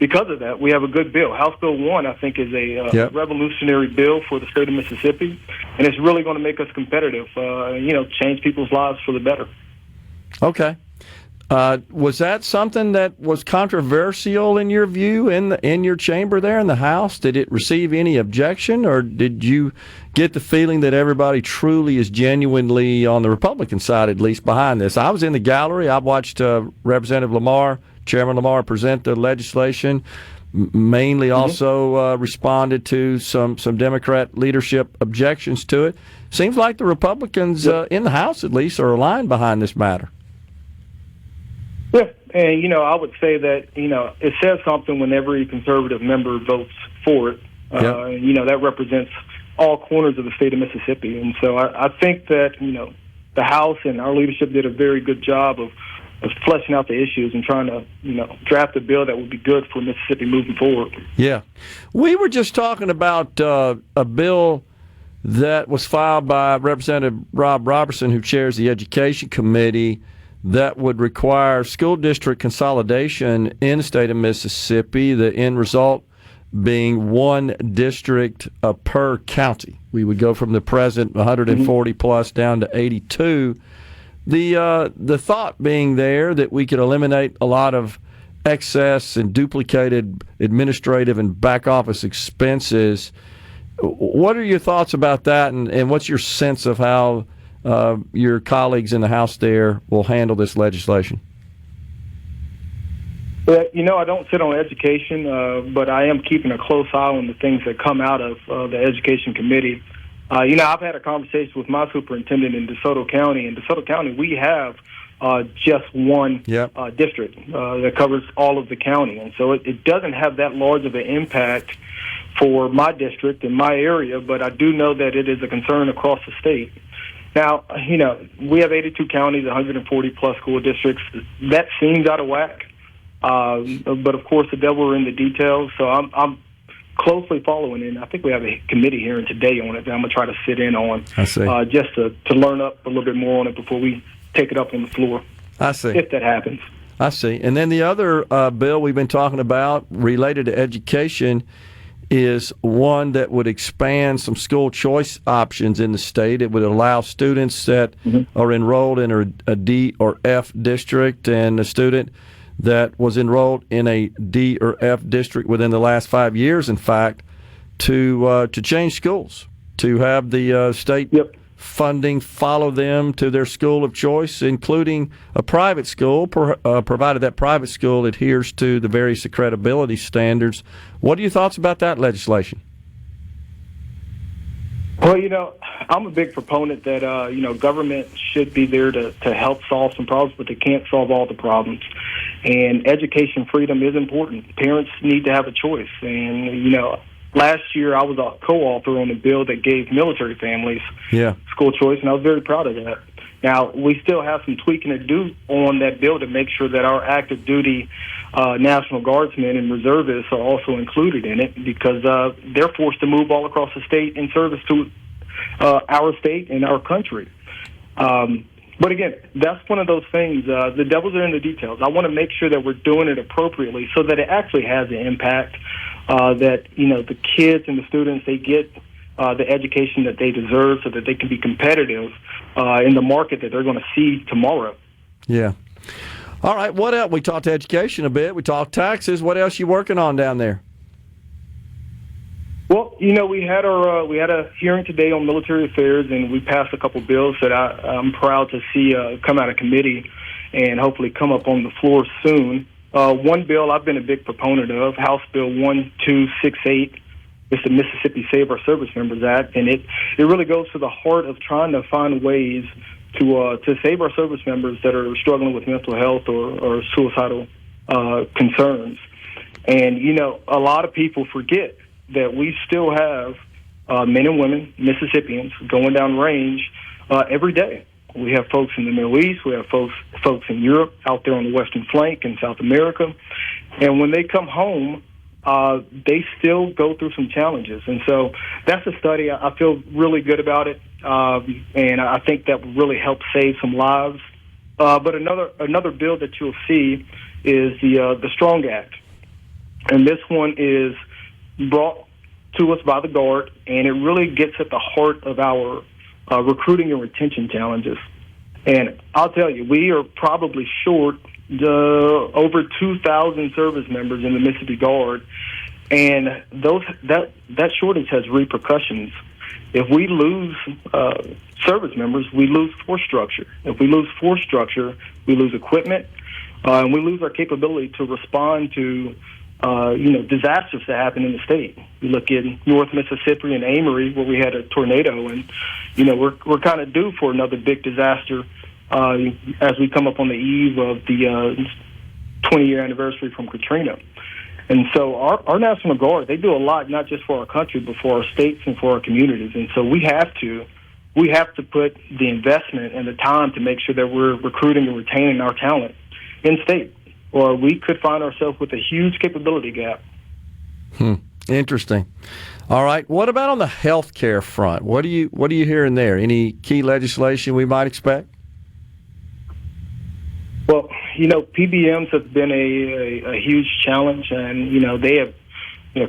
because of that, we have a good bill. House Bill 1, I think, is a revolutionary bill for the state of Mississippi. And it's really going to make us competitive, change people's lives for the better. Okay. Was that something that was controversial in your view in your chamber there in the House? Did it receive any objection, or did you get the feeling that everybody truly is genuinely on the Republican side, at least, behind this? I was in the gallery. I watched Representative Lamar, Chairman Lamar, present the legislation. Mainly also responded to some Democrat leadership objections to it. Seems like the Republicans in the House, at least, are aligned behind this matter. Yeah, and, I would say that, it says something when every conservative member votes for it. That represents all corners of the state of Mississippi. And so I think that, the House and our leadership did a very good job of fleshing out the issues and trying to, draft a bill that would be good for Mississippi moving forward. Yeah. We were just talking about a bill that was filed by Representative Rob Robertson, who chairs the Education Committee, that would require school district consolidation in the state of Mississippi, the end result being one district per county. We would go from the present 140 plus down to 82. The thought being there that we could eliminate a lot of excess and duplicated administrative and back office expenses. What are your thoughts about that, and what's your sense of how your colleagues in the House there will handle this legislation? But, I don't sit on education, but I am keeping a close eye on the things that come out of the Education Committee. I've had a conversation with my superintendent in DeSoto County. In DeSoto County, we have just one district that covers all of the county. And so it doesn't have that large of an impact for my district and my area, but I do know that it is a concern across the state. Now, we have 82 counties, 140-plus school districts. That seems out of whack. But, of course, the devil are in the details. So I'm closely following it. I think we have a committee hearing today on it that I'm going to try to sit in on. I see. Just to learn up a little bit more on it before we take it up on the floor. I see. If that happens. I see. And then the other bill we've been talking about related to education is one that would expand some school choice options in the state. It would allow students that are enrolled in a D or F district and a student that was enrolled in a D or F district within the last 5 years, in fact, to change schools, to have the state funding follow them to their school of choice, including a private school, provided that private school adheres to the various accreditability standards. What are your thoughts about that legislation? Well, I'm a big proponent that, government should be there to help solve some problems, but they can't solve all the problems. And education freedom is important. Parents need to have a choice. And, last year I was a co-author on a bill that gave military families school choice, and I was very proud of that. Now, we still have some tweaking to do on that bill to make sure that our active duty National Guardsmen and reservists are also included in it, because they're forced to move all across the state in service to our state and our country. But again, that's one of those things. The devils are in the details. I want to make sure that we're doing it appropriately so that it actually has an impact, that, the kids and the students, they get the education that they deserve so that they can be competitive in the market that they're going to see tomorrow. Yeah. All right. What else? We talked education a bit. We talked taxes. What else you working on down there? Well, we had a hearing today on military affairs, and we passed a couple bills that I'm proud to see come out of committee and hopefully come up on the floor soon. One bill I've been a big proponent of, House Bill 1268. It's the Mississippi Save Our Service Members Act, and it really goes to the heart of trying to find ways to save our service members that are struggling with mental health or suicidal concerns. And, a lot of people forget that we still have men and women, Mississippians, going down range every day. We have folks in the Middle East. We have folks in Europe, out there on the Western Flank in South America. And when they come home, they still go through some challenges. And so that's a study. I feel really good about it, and I think that will really help save some lives. But another bill that you'll see is the Strong Act. And this one is brought to us by the Guard, and it really gets at the heart of our recruiting and retention challenges. And I'll tell you, we are probably short over 2,000 service members in the Mississippi Guard, and that shortage has repercussions. If we lose service members, we lose force structure. If we lose force structure, we lose equipment, and we lose our capability to respond to disasters that happen in the state. You look in North Mississippi and Amory, where we had a tornado, and we're kind of due for another big disaster as we come up on the eve of the 20-year anniversary from Katrina. And so our National Guard, they do a lot, not just for our country, but for our states and for our communities. And so we have to put the investment and the time to make sure that we're recruiting and retaining our talent in state, or we could find ourselves with a huge capability gap. Interesting. All right. What about on the health care front? What are you hearing there? Any key legislation we might expect? Well, PBMs have been a huge challenge, and they have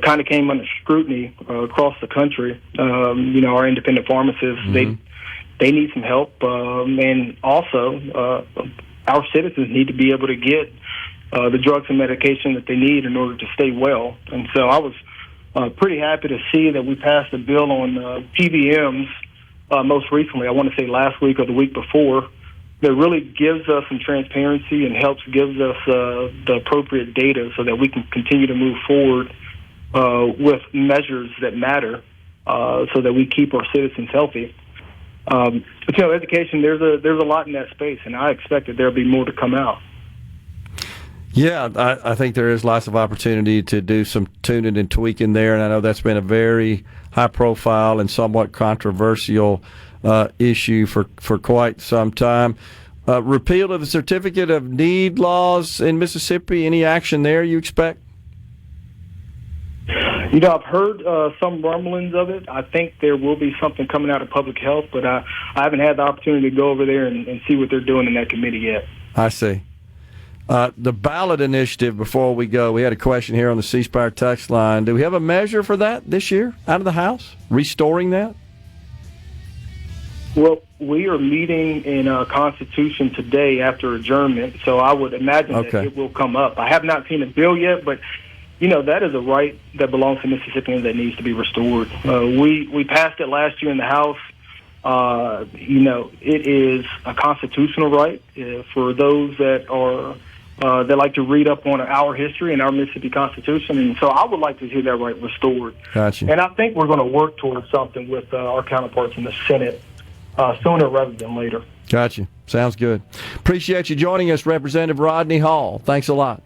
kind of came under scrutiny across the country. Our independent pharmacists, they need some help, and also our citizens need to be able to get the drugs and medication that they need in order to stay well. And so I was pretty happy to see that we passed a bill on PBMs most recently, I want to say last week or the week before, that really gives us some transparency and gives us the appropriate data so that we can continue to move forward with measures that matter so that we keep our citizens healthy. But, education, there's a lot in that space, and I expect that there'll be more to come out. Yeah, I think there is lots of opportunity to do some tuning and tweaking there, and I know that's been a very high-profile and somewhat controversial issue for quite some time. Repeal of the Certificate of Need laws in Mississippi, any action there you expect? I've heard some rumblings of it. I think there will be something coming out of public health, but I haven't had the opportunity to go over there and see what they're doing in that committee yet. I see. The ballot initiative, before we go, we had a question here on the C Spire text line. Do we have a measure for that this year out of the House, restoring that? Well, we are meeting in Constitution today after adjournment, so I would imagine that it will come up. I have not seen a bill yet, but, that is a right that belongs to Mississippians that needs to be restored. We passed it last year in the House. It is a constitutional right for those that like to read up on our history and our Mississippi Constitution, and so I would like to see that right restored. Gotcha. And I think we're going to work towards something with our counterparts in the Senate sooner rather than later. Gotcha. Sounds good. Appreciate you joining us, Representative Rodney Hall. Thanks a lot.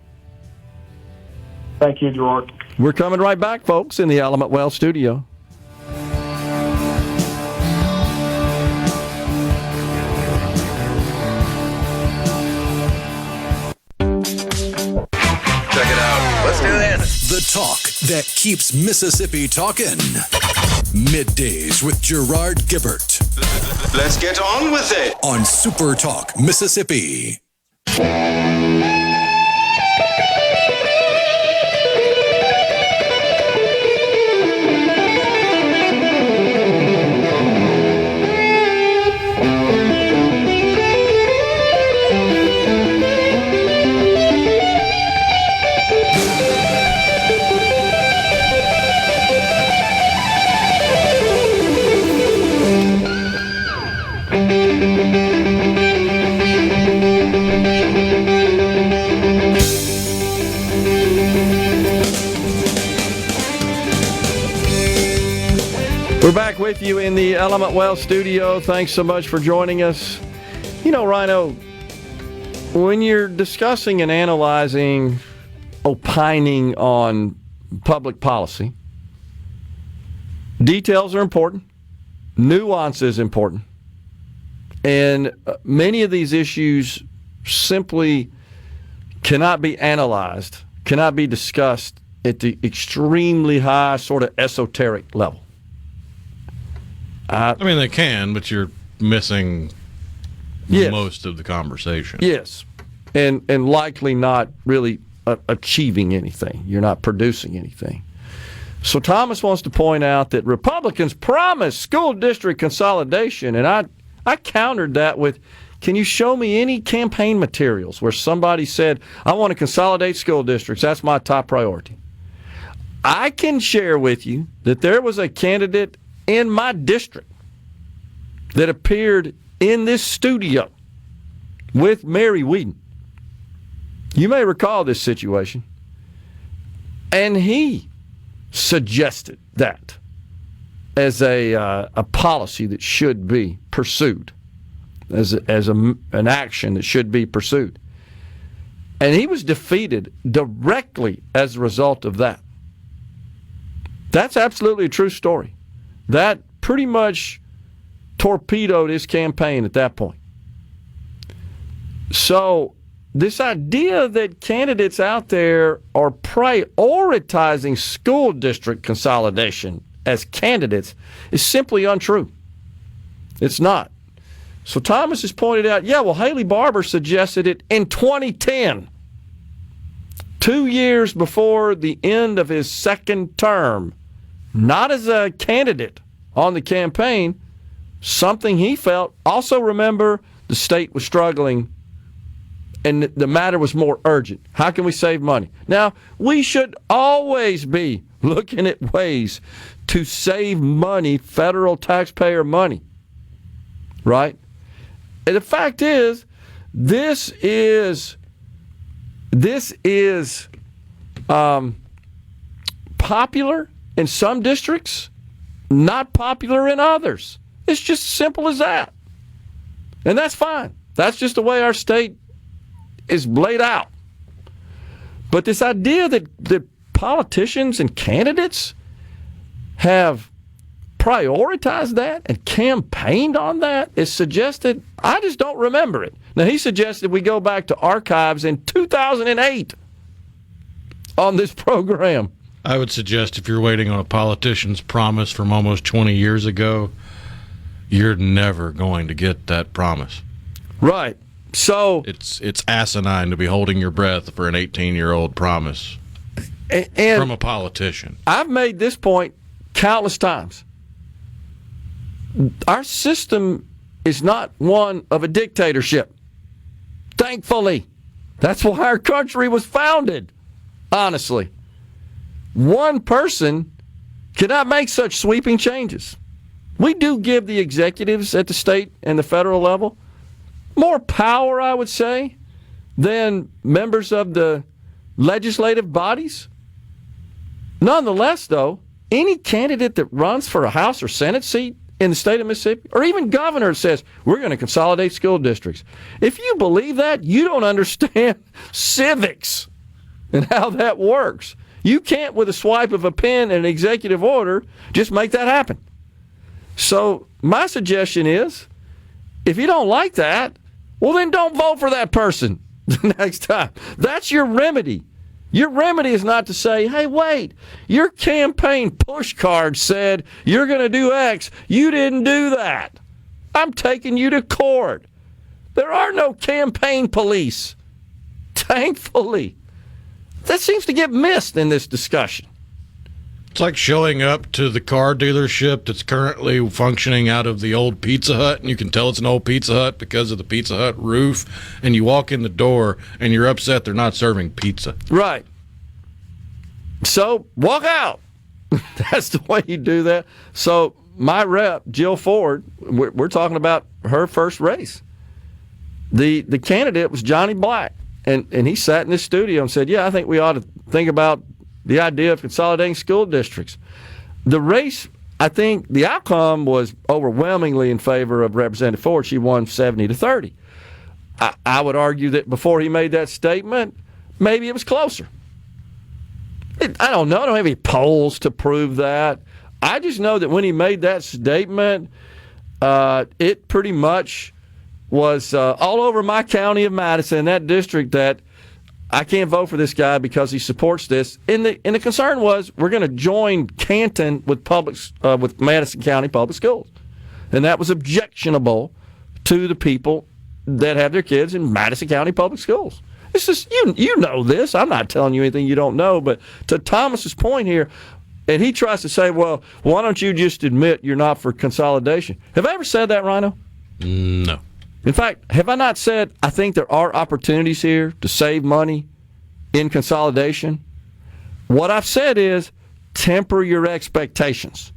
Thank you, Gerard. We're coming right back, folks, in the Element Well studio. The talk that keeps Mississippi talking. Middays with Gerard Gibert. Let's get on with it. On SuperTalk Mississippi. We're back with you in the Element Well studio. Thanks so much for joining us. Rhino, when you're discussing and analyzing, opining on public policy, details are important, nuance is important, and many of these issues simply cannot be analyzed, cannot be discussed at the extremely high sort of esoteric level. They can, but you're missing most of the conversation. Yes, and likely not really achieving anything. You're not producing anything. So Thomas wants to point out that Republicans promised school district consolidation, and I countered that with, can you show me any campaign materials where somebody said, I want to consolidate school districts, that's my top priority. I can share with you that there was a candidate in my district that appeared in this studio with Mary Whedon. You may recall this situation. And he suggested that as a policy that should be pursued, as an action that should be pursued. And he was defeated directly as a result of that. That's absolutely a true story. That pretty much torpedoed his campaign at that point. So this idea that candidates out there are prioritizing school district consolidation as candidates is simply untrue. It's not. So Thomas has pointed out, Haley Barbour suggested it in 2010, 2 years before the end of his second term. Not as a candidate on the campaign, something he felt. Also remember, the state was struggling and the matter was more urgent. How can we save money? Now, we should always be looking at ways to save money, federal taxpayer money. right? And the fact is, this is popular in some districts, not popular in others. It's just simple as that. And that's fine. That's just the way our state is laid out. But this idea that politicians and candidates have prioritized that and campaigned on that is suggested. I just don't remember it. Now, he suggested we go back to archives in 2008 on this program. I would suggest if you're waiting on a politician's promise from almost 20 years ago, you're never going to get that promise. Right. So it's asinine to be holding your breath for an 18-year-old promise and from a politician. I've made this point countless times. Our system is not one of a dictatorship. Thankfully. That's why our country was founded, honestly. One person cannot make such sweeping changes. We do give the executives at the state and the federal level more power, I would say, than members of the legislative bodies. Nonetheless, though, any candidate that runs for a House or Senate seat in the state of Mississippi, or even governor says, we're going to consolidate school districts. If you believe that, you don't understand civics and how that works. You can't, with a swipe of a pen and an executive order, just make that happen. So my suggestion is, if you don't like that, well, then don't vote for that person the next time. That's your remedy. Your remedy is not to say, hey, wait, your campaign push card said you're going to do X. You didn't do that. I'm taking you to court. There are no campaign police. Thankfully. That seems to get missed in this discussion. It's like showing up to the car dealership that's currently functioning out of the old Pizza Hut, and you can tell it's an old Pizza Hut because of the Pizza Hut roof, and you walk in the door, and you're upset they're not serving pizza. Right. So, walk out. That's the way you do that. So, my rep, Jill Ford, we're talking about her first race. The candidate was Johnny Black, and he sat in this studio and said, yeah, I think we ought to think about the idea of consolidating school districts. The race, I think the outcome was overwhelmingly in favor of Representative Ford. She won 70-30. I would argue that before he made that statement, maybe it was closer. I don't know. I don't have any polls to prove that. I just know that when he made that statement, it pretty much was all over my county of Madison, that district, that I can't vote for this guy because he supports this. And the concern was we're going to join Canton with with Madison County Public Schools, and that was objectionable to the people that have their kids in Madison County Public Schools. It's just you know this. I'm not telling you anything you don't know. But to Thomas's point here, and he tries to say, well, why don't you just admit you're not for consolidation? Have I ever said that, Rhino? No. In fact, have I not said I think there are opportunities here to save money in consolidation? What I've said is temper your expectations.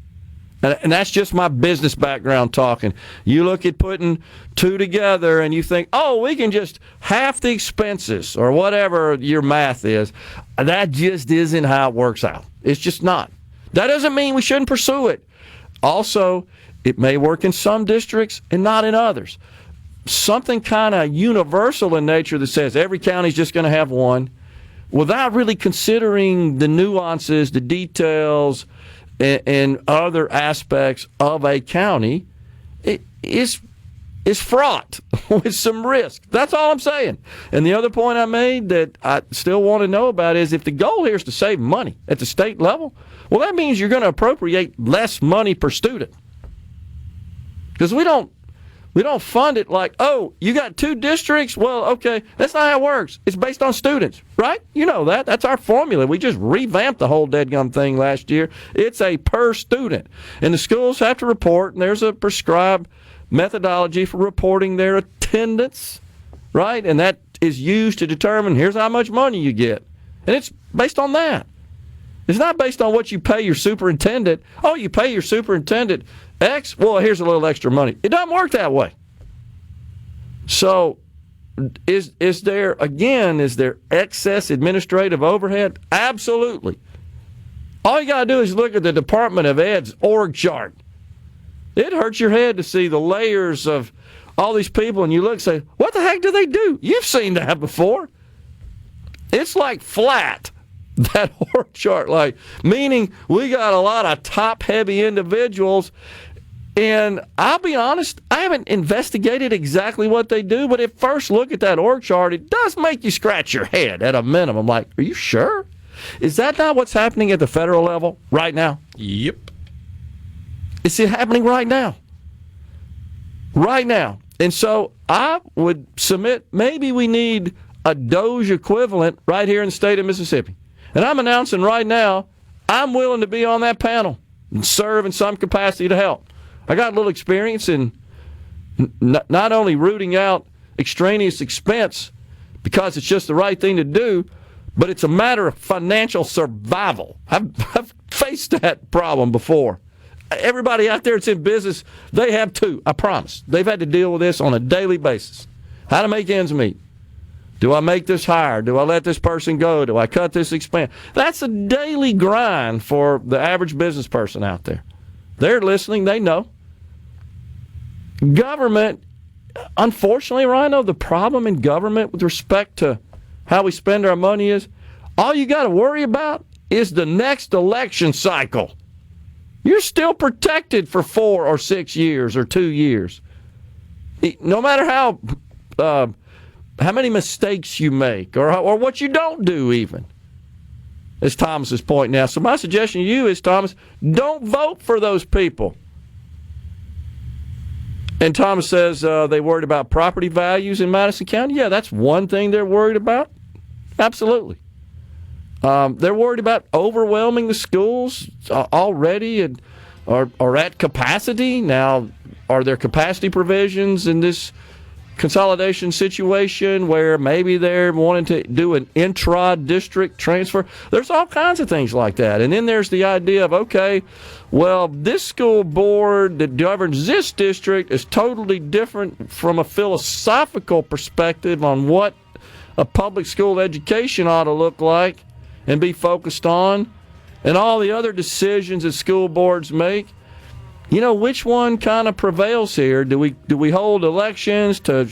And that's just my business background talking. You look at putting two together and you think, oh, we can just half the expenses or whatever your math is. That just isn't how it works out. It's just not. That doesn't mean we shouldn't pursue it. Also, it may work in some districts and not in others. Something kind of universal in nature that says every county is just going to have one, without really considering the nuances, the details, and other aspects of a county, it is fraught with some risk. That's all I'm saying. And the other point I made that I still want to know about is if the goal here is to save money at the state level, well, that means you're going to appropriate less money per student. Because we don't fund it like, oh, you got two districts? Well, okay, that's not how it works. It's based on students, right? You know that. That's our formula. We just revamped the whole deadgum thing last year. It's a per student. And the schools have to report, and there's a prescribed methodology for reporting their attendance, right? And that is used to determine here's how much money you get. And it's based on that. It's not based on what you pay your superintendent. Oh, you pay your superintendent X? Well, here's a little extra money. It doesn't work that way. So is there excess administrative overhead? Absolutely. All you got to do is look at the Department of Ed's org chart. It hurts your head to see the layers of all these people, and you look and say, what the heck do they do? You've seen that before. It's like flat, that org chart, meaning we got a lot of top-heavy individuals. And I'll be honest, I haven't investigated exactly what they do, but at first look at that org chart, it does make you scratch your head at a minimum. Like, are you sure? Is that not what's happening at the federal level right now? Yep. Is it happening right now? Right now. And so I would submit maybe we need a Doge equivalent right here in the state of Mississippi. And I'm announcing right now, I'm willing to be on that panel and serve in some capacity to help. I got a little experience in not only rooting out extraneous expense because it's just the right thing to do, but it's a matter of financial survival. I've faced that problem before. Everybody out there that's in business, they have too, I promise. They've had to deal with this on a daily basis. How to make ends meet. Do I make this hire? Do I let this person go? Do I cut this expense? That's a daily grind for the average business person out there. They're listening. They know. Government, unfortunately, Rhino, the problem in government with respect to how we spend our money is all you got to worry about is the next election cycle. You're still protected for 4 or 6 years or 2 years. No matter how many mistakes you make or what you don't do even, as Thomas is pointing out. So my suggestion to you is, Thomas, don't vote for those people. And Thomas says they worried about property values in Madison County. Yeah, that's one thing they're worried about. Absolutely. They're worried about overwhelming the schools already and are at capacity. Now, are there capacity provisions in this consolidation situation where maybe they're wanting to do an intra-district transfer? There's all kinds of things like that. And then there's the idea of, okay, well, this school board that governs this district is totally different from a philosophical perspective on what a public school education ought to look like and be focused on, and all the other decisions that school boards make. You know, which one kind of prevails here? Do we hold elections to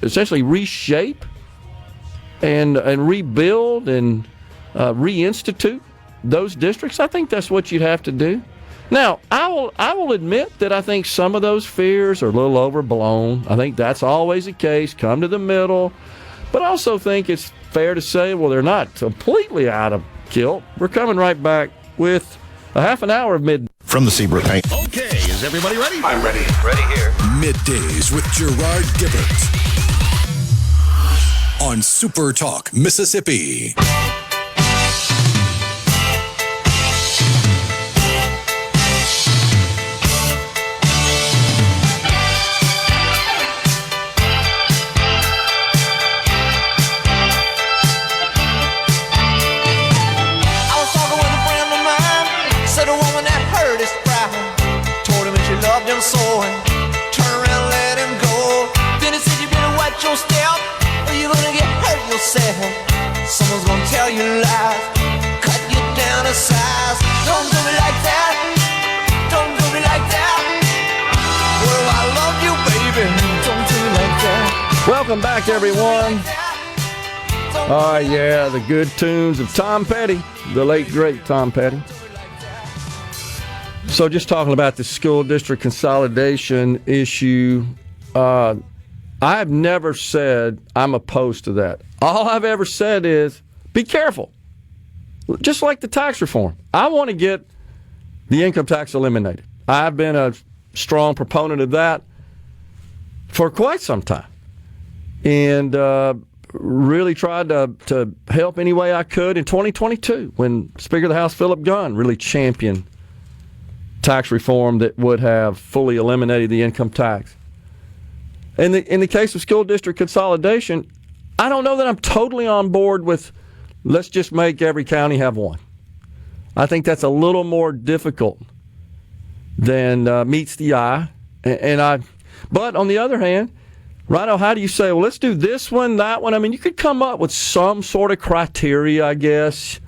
essentially reshape and rebuild and reinstitute those districts? I think that's what you'd have to do. Now, I will admit that I think some of those fears are a little overblown. I think that's always the case. Come to the middle. But I also think it's fair to say, well, they're not completely out of kilt. We're coming right back with a half an hour of mid. From the Seabrook Paint. Okay, is everybody ready? I'm ready. Ready here. Middays with Gerard Gibert on SuperTalk Mississippi. So turn around, let him go. Then he said you better watch your step, or you're gonna get hurt yourself. Someone's gonna tell you lies, cut you down to size. Don't do me like that. Don't do me like that. Well, I love you, baby. Don't do me like that. Welcome back, everyone. Oh, yeah, the good tunes of Tom Petty, the late, great Tom Petty. So just talking about the school district consolidation issue, I've never said I'm opposed to that. All I've ever said is be careful. Just like the tax reform. I want to get the income tax eliminated. I've been a strong proponent of that for quite some time. And really tried to help any way I could in 2022 when Speaker of the House Philip Gunn really championed tax reform that would have fully eliminated the income tax. In the case of school district consolidation, I don't know that I'm totally on board with let's just make every county have one. I think that's a little more difficult than meets the eye. But on the other hand, Rhino, how do you say, well, let's do this one, that one? I mean, you could come up with some sort of criteria, I guess.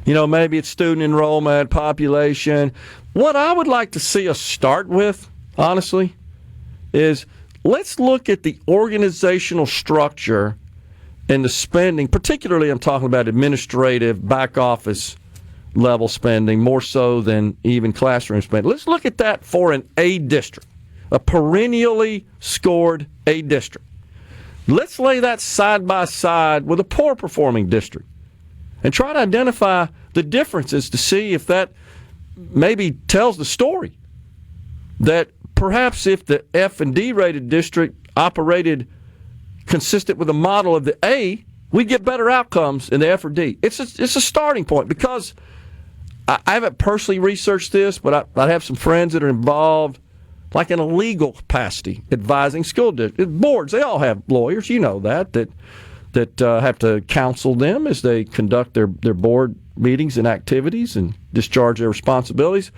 Maybe it's student enrollment, population. What I would like to see us start with, honestly, is let's look at the organizational structure and the spending. Particularly, I'm talking about administrative, back office level spending, more so than even classroom spending. Let's look at that for an A district, a perennially scored A district. Let's lay that side by side with a poor performing district and try to identify the differences to see if that maybe tells the story that perhaps if the F and D rated district operated consistent with the model of the A, we'd get better outcomes in the F or D. It's a starting point, because I haven't personally researched this, but I have some friends that are involved, like in a legal capacity, advising school districts. Boards, they all have lawyers, that have to counsel them as they conduct their board meetings and activities and discharge their responsibilities,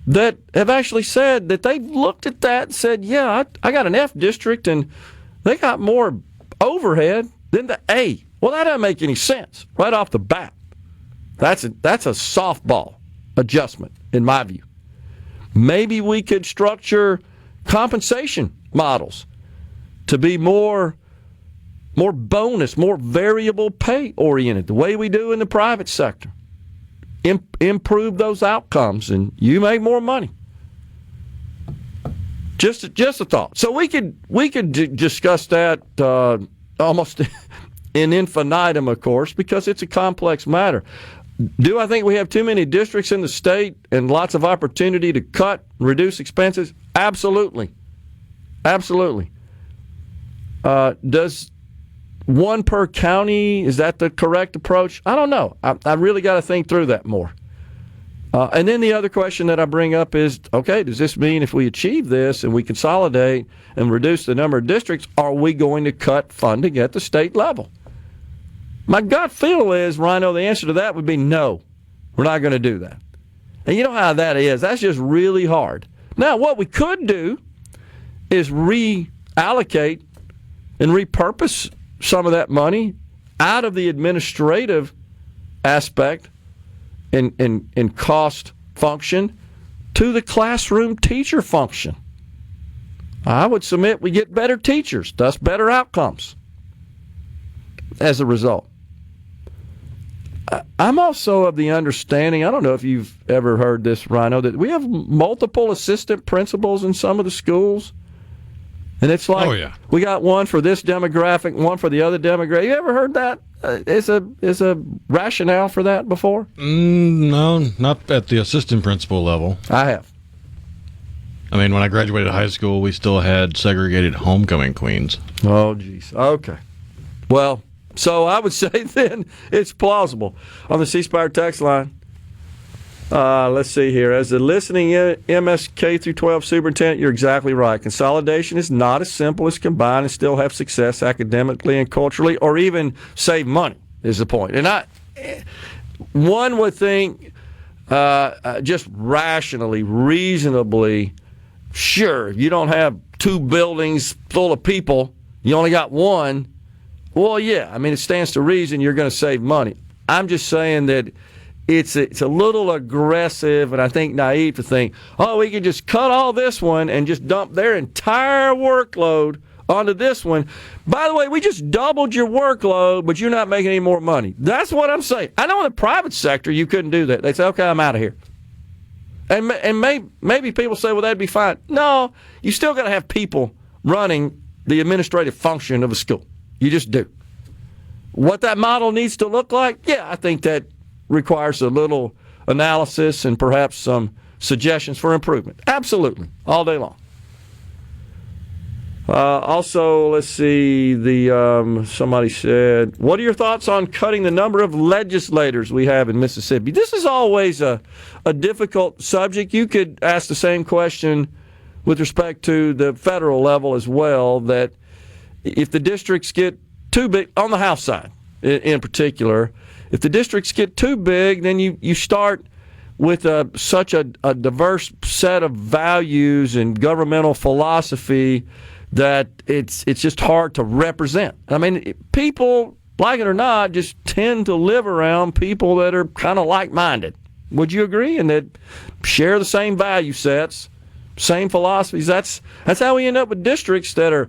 that have actually said that they've looked at that and said, yeah, I got an F district and they got more overhead than the A. Well, that doesn't make any sense right off the bat. That's a softball adjustment, in my view. Maybe we could structure compensation models to be more bonus, more variable pay oriented, the way we do in the private sector. Improve those outcomes, and you make more money. Just a thought. So we could discuss that almost in infinitum, of course, because it's a complex matter. Do I think we have too many districts in the state and lots of opportunity to cut and reduce expenses? Absolutely. Absolutely. Does one per county, is that the correct approach? I don't know. I really got to think through that more. And then the other question that I bring up is, okay, does this mean if we achieve this and we consolidate and reduce the number of districts, are we going to cut funding at the state level? My gut feel is, Rhino, the answer to that would be no. We're not going to do that. And you know how that is. That's just really hard. Now, what we could do is reallocate and repurpose some of that money out of the administrative aspect and cost function to the classroom teacher function. I would submit we get better teachers, thus better outcomes as a result. I'm also of the understanding, I don't know if you've ever heard this, Rhino, that we have multiple assistant principals in some of the schools. And it's like, we got one for this demographic, one for the other demographic. You ever heard that? Is a rationale for that before? No, not at the assistant principal level. I have. I mean, when I graduated high school, we still had segregated homecoming queens. Oh, geez. Okay. Well, so I would say then it's plausible. On the C-Spire text line, let's see here. As the listening MSK through 12 superintendent, you're exactly right. Consolidation is not as simple as combine and still have success academically and culturally, or even save money, is the point. And one would think just rationally, reasonably, sure, you don't have two buildings full of people, you only got one. Well, yeah, I mean, it stands to reason you're going to save money. I'm just saying that it's a little aggressive and I think naive to think, oh, we can just cut all this one and just dump their entire workload onto this one. By the way, we just doubled your workload, but you're not making any more money. That's what I'm saying. I know in the private sector you couldn't do that. They say, okay, I'm out of here. And maybe people say, well, that'd be fine. No, you still got to have people running the administrative function of a school. You just do. What that model needs to look like, yeah, I think that requires a little analysis and perhaps some suggestions for improvement. Absolutely, all day long. Also, let's see, somebody said, what are your thoughts on cutting the number of legislators we have in Mississippi? This is always a difficult subject. You could ask the same question with respect to the federal level as well, that if the districts get too big, on the House side in particular, if the districts get too big, then you start with such a diverse set of values and governmental philosophy that it's just hard to represent. I mean, people, like it or not, just tend to live around people that are kind of like-minded. Would you agree? And that share the same value sets, same philosophies. That's how we end up with districts that are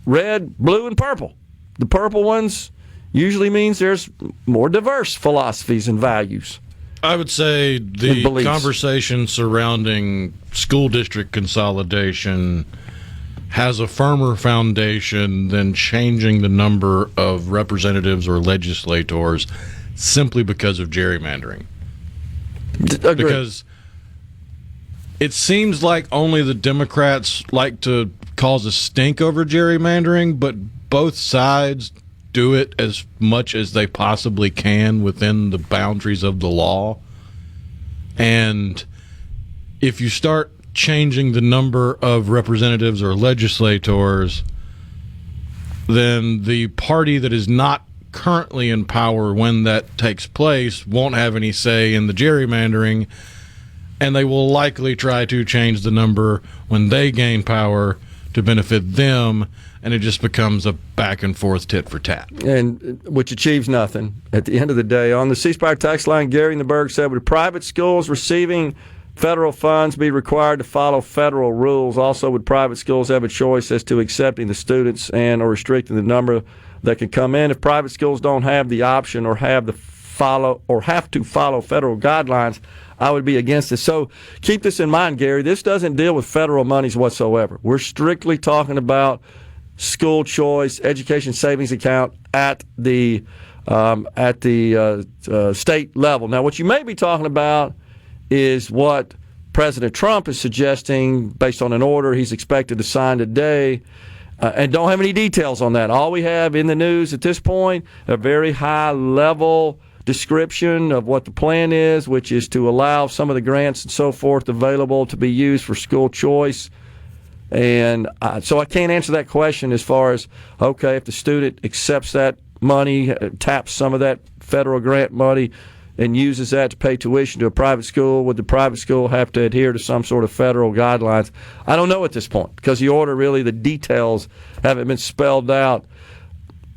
red, blue, and purple. The purple ones usually means there's more diverse philosophies and values. I would say the conversation surrounding school district consolidation has a firmer foundation than changing the number of representatives or legislators simply because of gerrymandering. Agreed. Because it seems like only the Democrats like to cause a stink over gerrymandering, but both sides do it as much as they possibly can within the boundaries of the law. And if you start changing the number of representatives or legislators, then the party that is not currently in power when that takes place won't have any say in the gerrymandering, and they will likely try to change the number when they gain power to benefit them, and it just becomes a back and forth tit for tat. And which achieves nothing at the end of the day. On the C Spire text line, Gary in the Berg said, would private schools receiving federal funds be required to follow federal rules? Also, would private schools have a choice as to accepting the students and or restricting the number that can come in? If private schools don't have the option or have to follow federal guidelines, I would be against it. So keep this in mind, Gary. This doesn't deal with federal monies whatsoever. We're strictly talking about school choice, education savings account at the state level. Now, what you may be talking about is what President Trump is suggesting based on an order he's expected to sign today, and don't have any details on that. All we have in the news at this point, a very high-level description of what the plan is, which is to allow some of the grants and so forth available to be used for school choice. And so I can't answer that question as far as, okay, if the student accepts that money, taps some of that federal grant money, and uses that to pay tuition to a private school, would the private school have to adhere to some sort of federal guidelines? I don't know at this point, because the order, really, the details haven't been spelled out.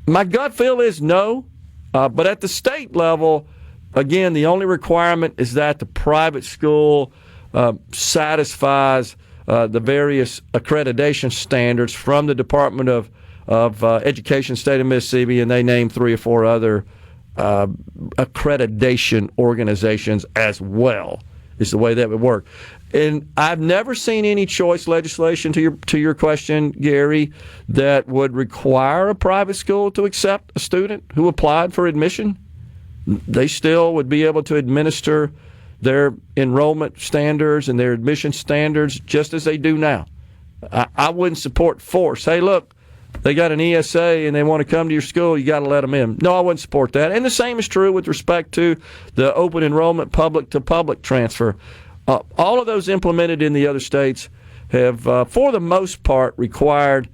My gut feel is no, but at the state level, again, the only requirement is that the private school satisfies the various accreditation standards from the Department of Education, State of Mississippi, and they name 3 or 4 other accreditation organizations as well, is the way that would work. And I've never seen any choice legislation, to your question, Gary, that would require a private school to accept a student who applied for admission. They still would be able to administer their enrollment standards and their admission standards just as they do now. I wouldn't support force. Hey, look, they got an ESA and they want to come to your school, you got to let them in. No, I wouldn't support that. And the same is true with respect to the open enrollment public-to-public transfer. All of those implemented in the other states have, for the most part, required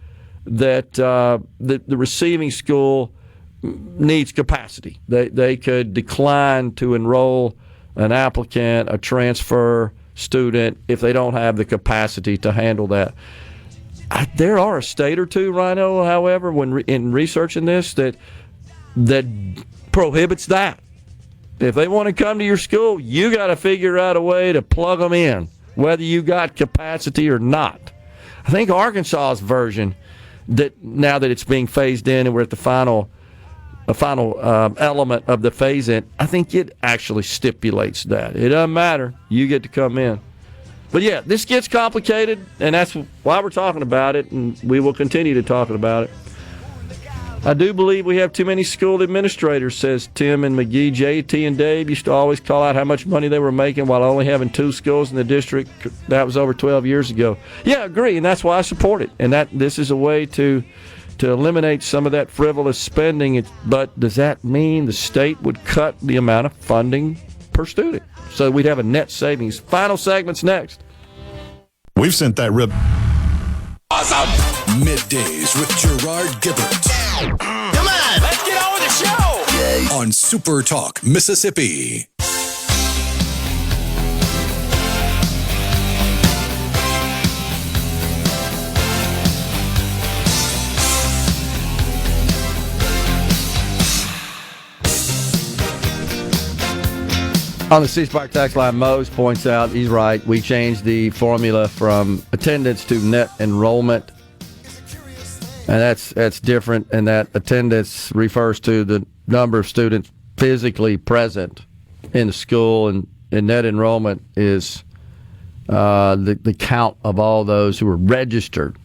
that the receiving school needs capacity. They could decline to enroll an applicant, a transfer student, if they don't have the capacity to handle that. There are a state or two, Rhino, however, when in researching this, that prohibits that. If they want to come to your school, you got to figure out a way to plug them in, whether you got capacity or not. I think Arkansas's version, that now that it's being phased in and we're at the final element of the phase-in, I think it actually stipulates that. It doesn't matter. You get to come in. But, yeah, this gets complicated, and that's why we're talking about it, and we will continue to talk about it. I do believe we have too many school administrators, says Tim and McGee. JT and Dave used to always call out how much money they were making while only having 2 schools in the district. That was over 12 years ago. Yeah, I agree, and that's why I support it. And that this is a way to eliminate some of that frivolous spending. But does that mean the state would cut the amount of funding per student? So we'd have a net savings. Final segment's next. We've sent that rip. Awesome. Middays with Gerard Gibert. Come on, let's get on with the show. On SuperTalk Mississippi. On the C Spire text line, Mose points out, he's right, we changed the formula from attendance to net enrollment. And that's different, and that attendance refers to the number of students physically present in the school, and net enrollment is the count of all those who are registered,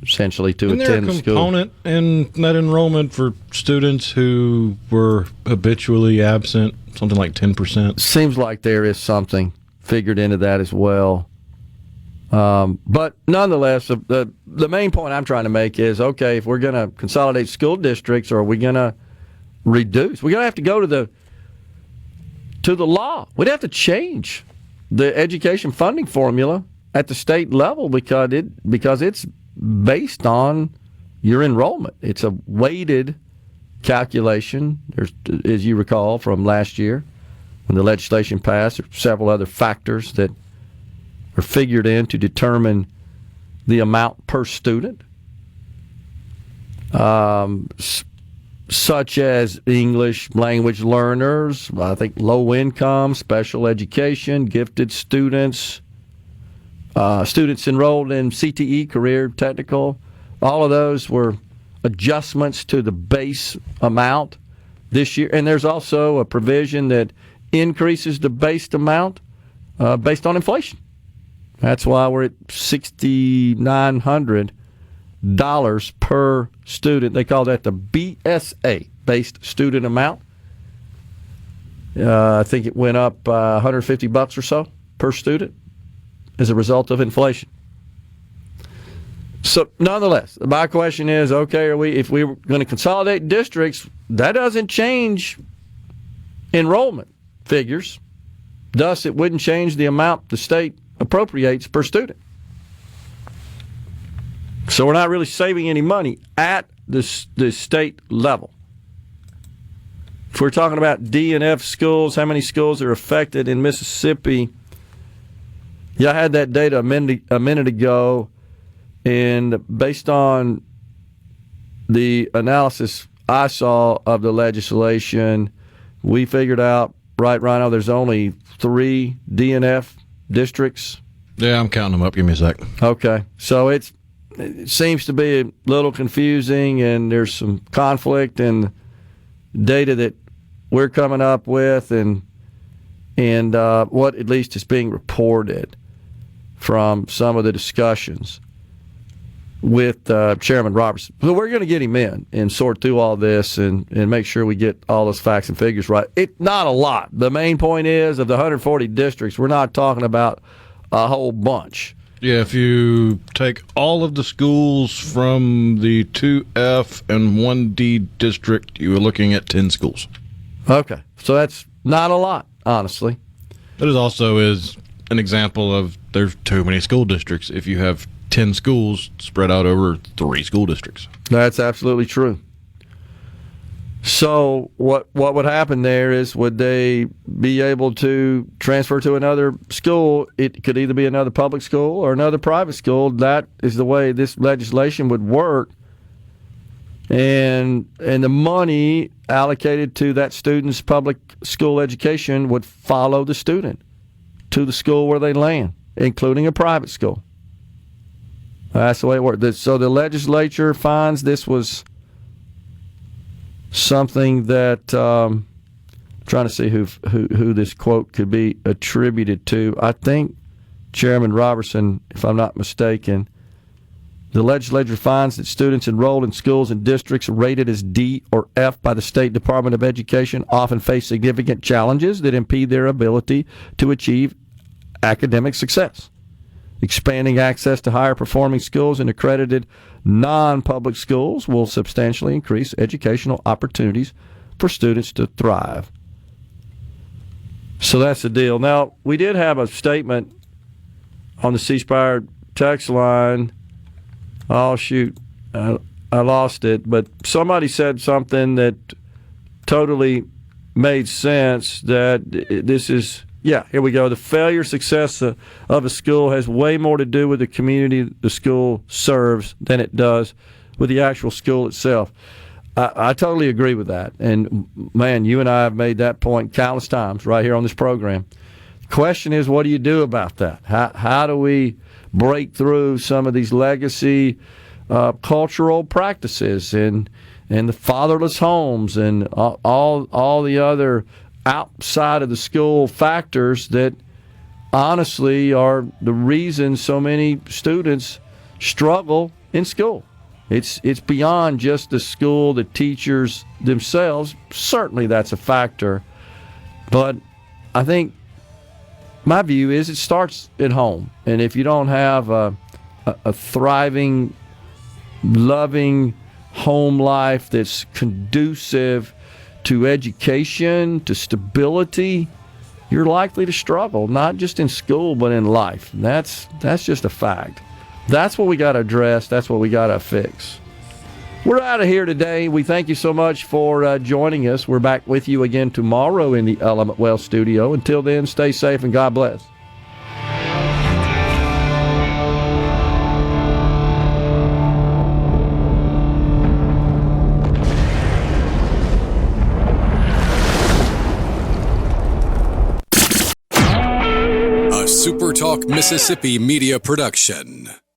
essentially, to attend the school. Isn't there a component in net enrollment for students who were habitually absent, something like 10%? Seems like there is something figured into that as well. But nonetheless, the main point I'm trying to make is, okay, if we're going to consolidate school districts, or are we going to reduce? We're going to have to go to the law. We'd have to change the education funding formula at the state level because it's based on your enrollment. It's a weighted calculation. There's, as you recall from last year when the legislation passed, there are several other factors that are figured in to determine the amount per student, such as English language learners, I think low income, special education, gifted students, students enrolled in CTE, career technical. All of those were adjustments to the base amount this year. And there's also a provision that increases the base amount based on inflation. That's why we're at $6,900 per student. They call that the BSA, based student amount. I think it went up $150 or so per student as a result of inflation. So, nonetheless, my question is, okay, if we were going to consolidate districts, that doesn't change enrollment figures. Thus, it wouldn't change the amount the state appropriates per student. So we're not really saving any money at the state level. If we're talking about D and F schools, how many schools are affected in Mississippi? Yeah, I had that data a minute ago, and based on the analysis I saw of the legislation, we figured out right now there's only 3 D and F districts. Yeah, I'm counting them up. Give me a sec. Okay. So it seems to be a little confusing, and there's some conflict in data that we're coming up with and what at least is being reported from some of the discussions with Chairman Robertson. So we're going to get him in and sort through all this and make sure we get all those facts and figures right. It's not a lot. The main point is, of the 140 districts, we're not talking about a whole bunch. Yeah, if you take all of the schools from the 2F and 1D district, you are looking at 10 schools. Okay, so that's not a lot, honestly. That is an example of there's too many school districts if you have 10 schools spread out over 3 school districts. That's absolutely true. So what would happen there is, would they be able to transfer to another school? It could either be another public school or another private school. That is the way this legislation would work. And the money allocated to that student's public school education would follow the student to the school where they land, including a private school. That's the way it works. So the legislature finds this was something that I'm trying to see who this quote could be attributed to. I think Chairman Robertson, if I'm not mistaken, the legislature finds that students enrolled in schools and districts rated as D or F by the State Department of Education often face significant challenges that impede their ability to achieve academic success. Expanding access to higher performing schools and accredited non-public schools will substantially increase educational opportunities for students to thrive. So that's the deal. Now, we did have a statement on the C Spire text line. Oh, shoot. I lost it. But somebody said something that totally made sense, that this is... Yeah, here we go. The failure success of a school has way more to do with the community the school serves than it does with the actual school itself. I totally agree with that. And, man, you and I have made that point countless times right here on this program. The question is, what do you do about that? How do we break through some of these legacy cultural practices and the fatherless homes and all the other outside of the school factors that honestly are the reason so many students struggle in school? It's beyond just the school, the teachers themselves. Certainly that's a factor. But I think my view is it starts at home. And if you don't have a thriving, loving home life that's conducive to education, to stability, you're likely to struggle, not just in school, but in life. And that's just a fact. That's what we got to address. That's what we got to fix. We're out of here today. We thank you so much for joining us. We're back with you again tomorrow in the Element Wealth studio. Until then, stay safe and God bless. SuperTalk Mississippi Media Production.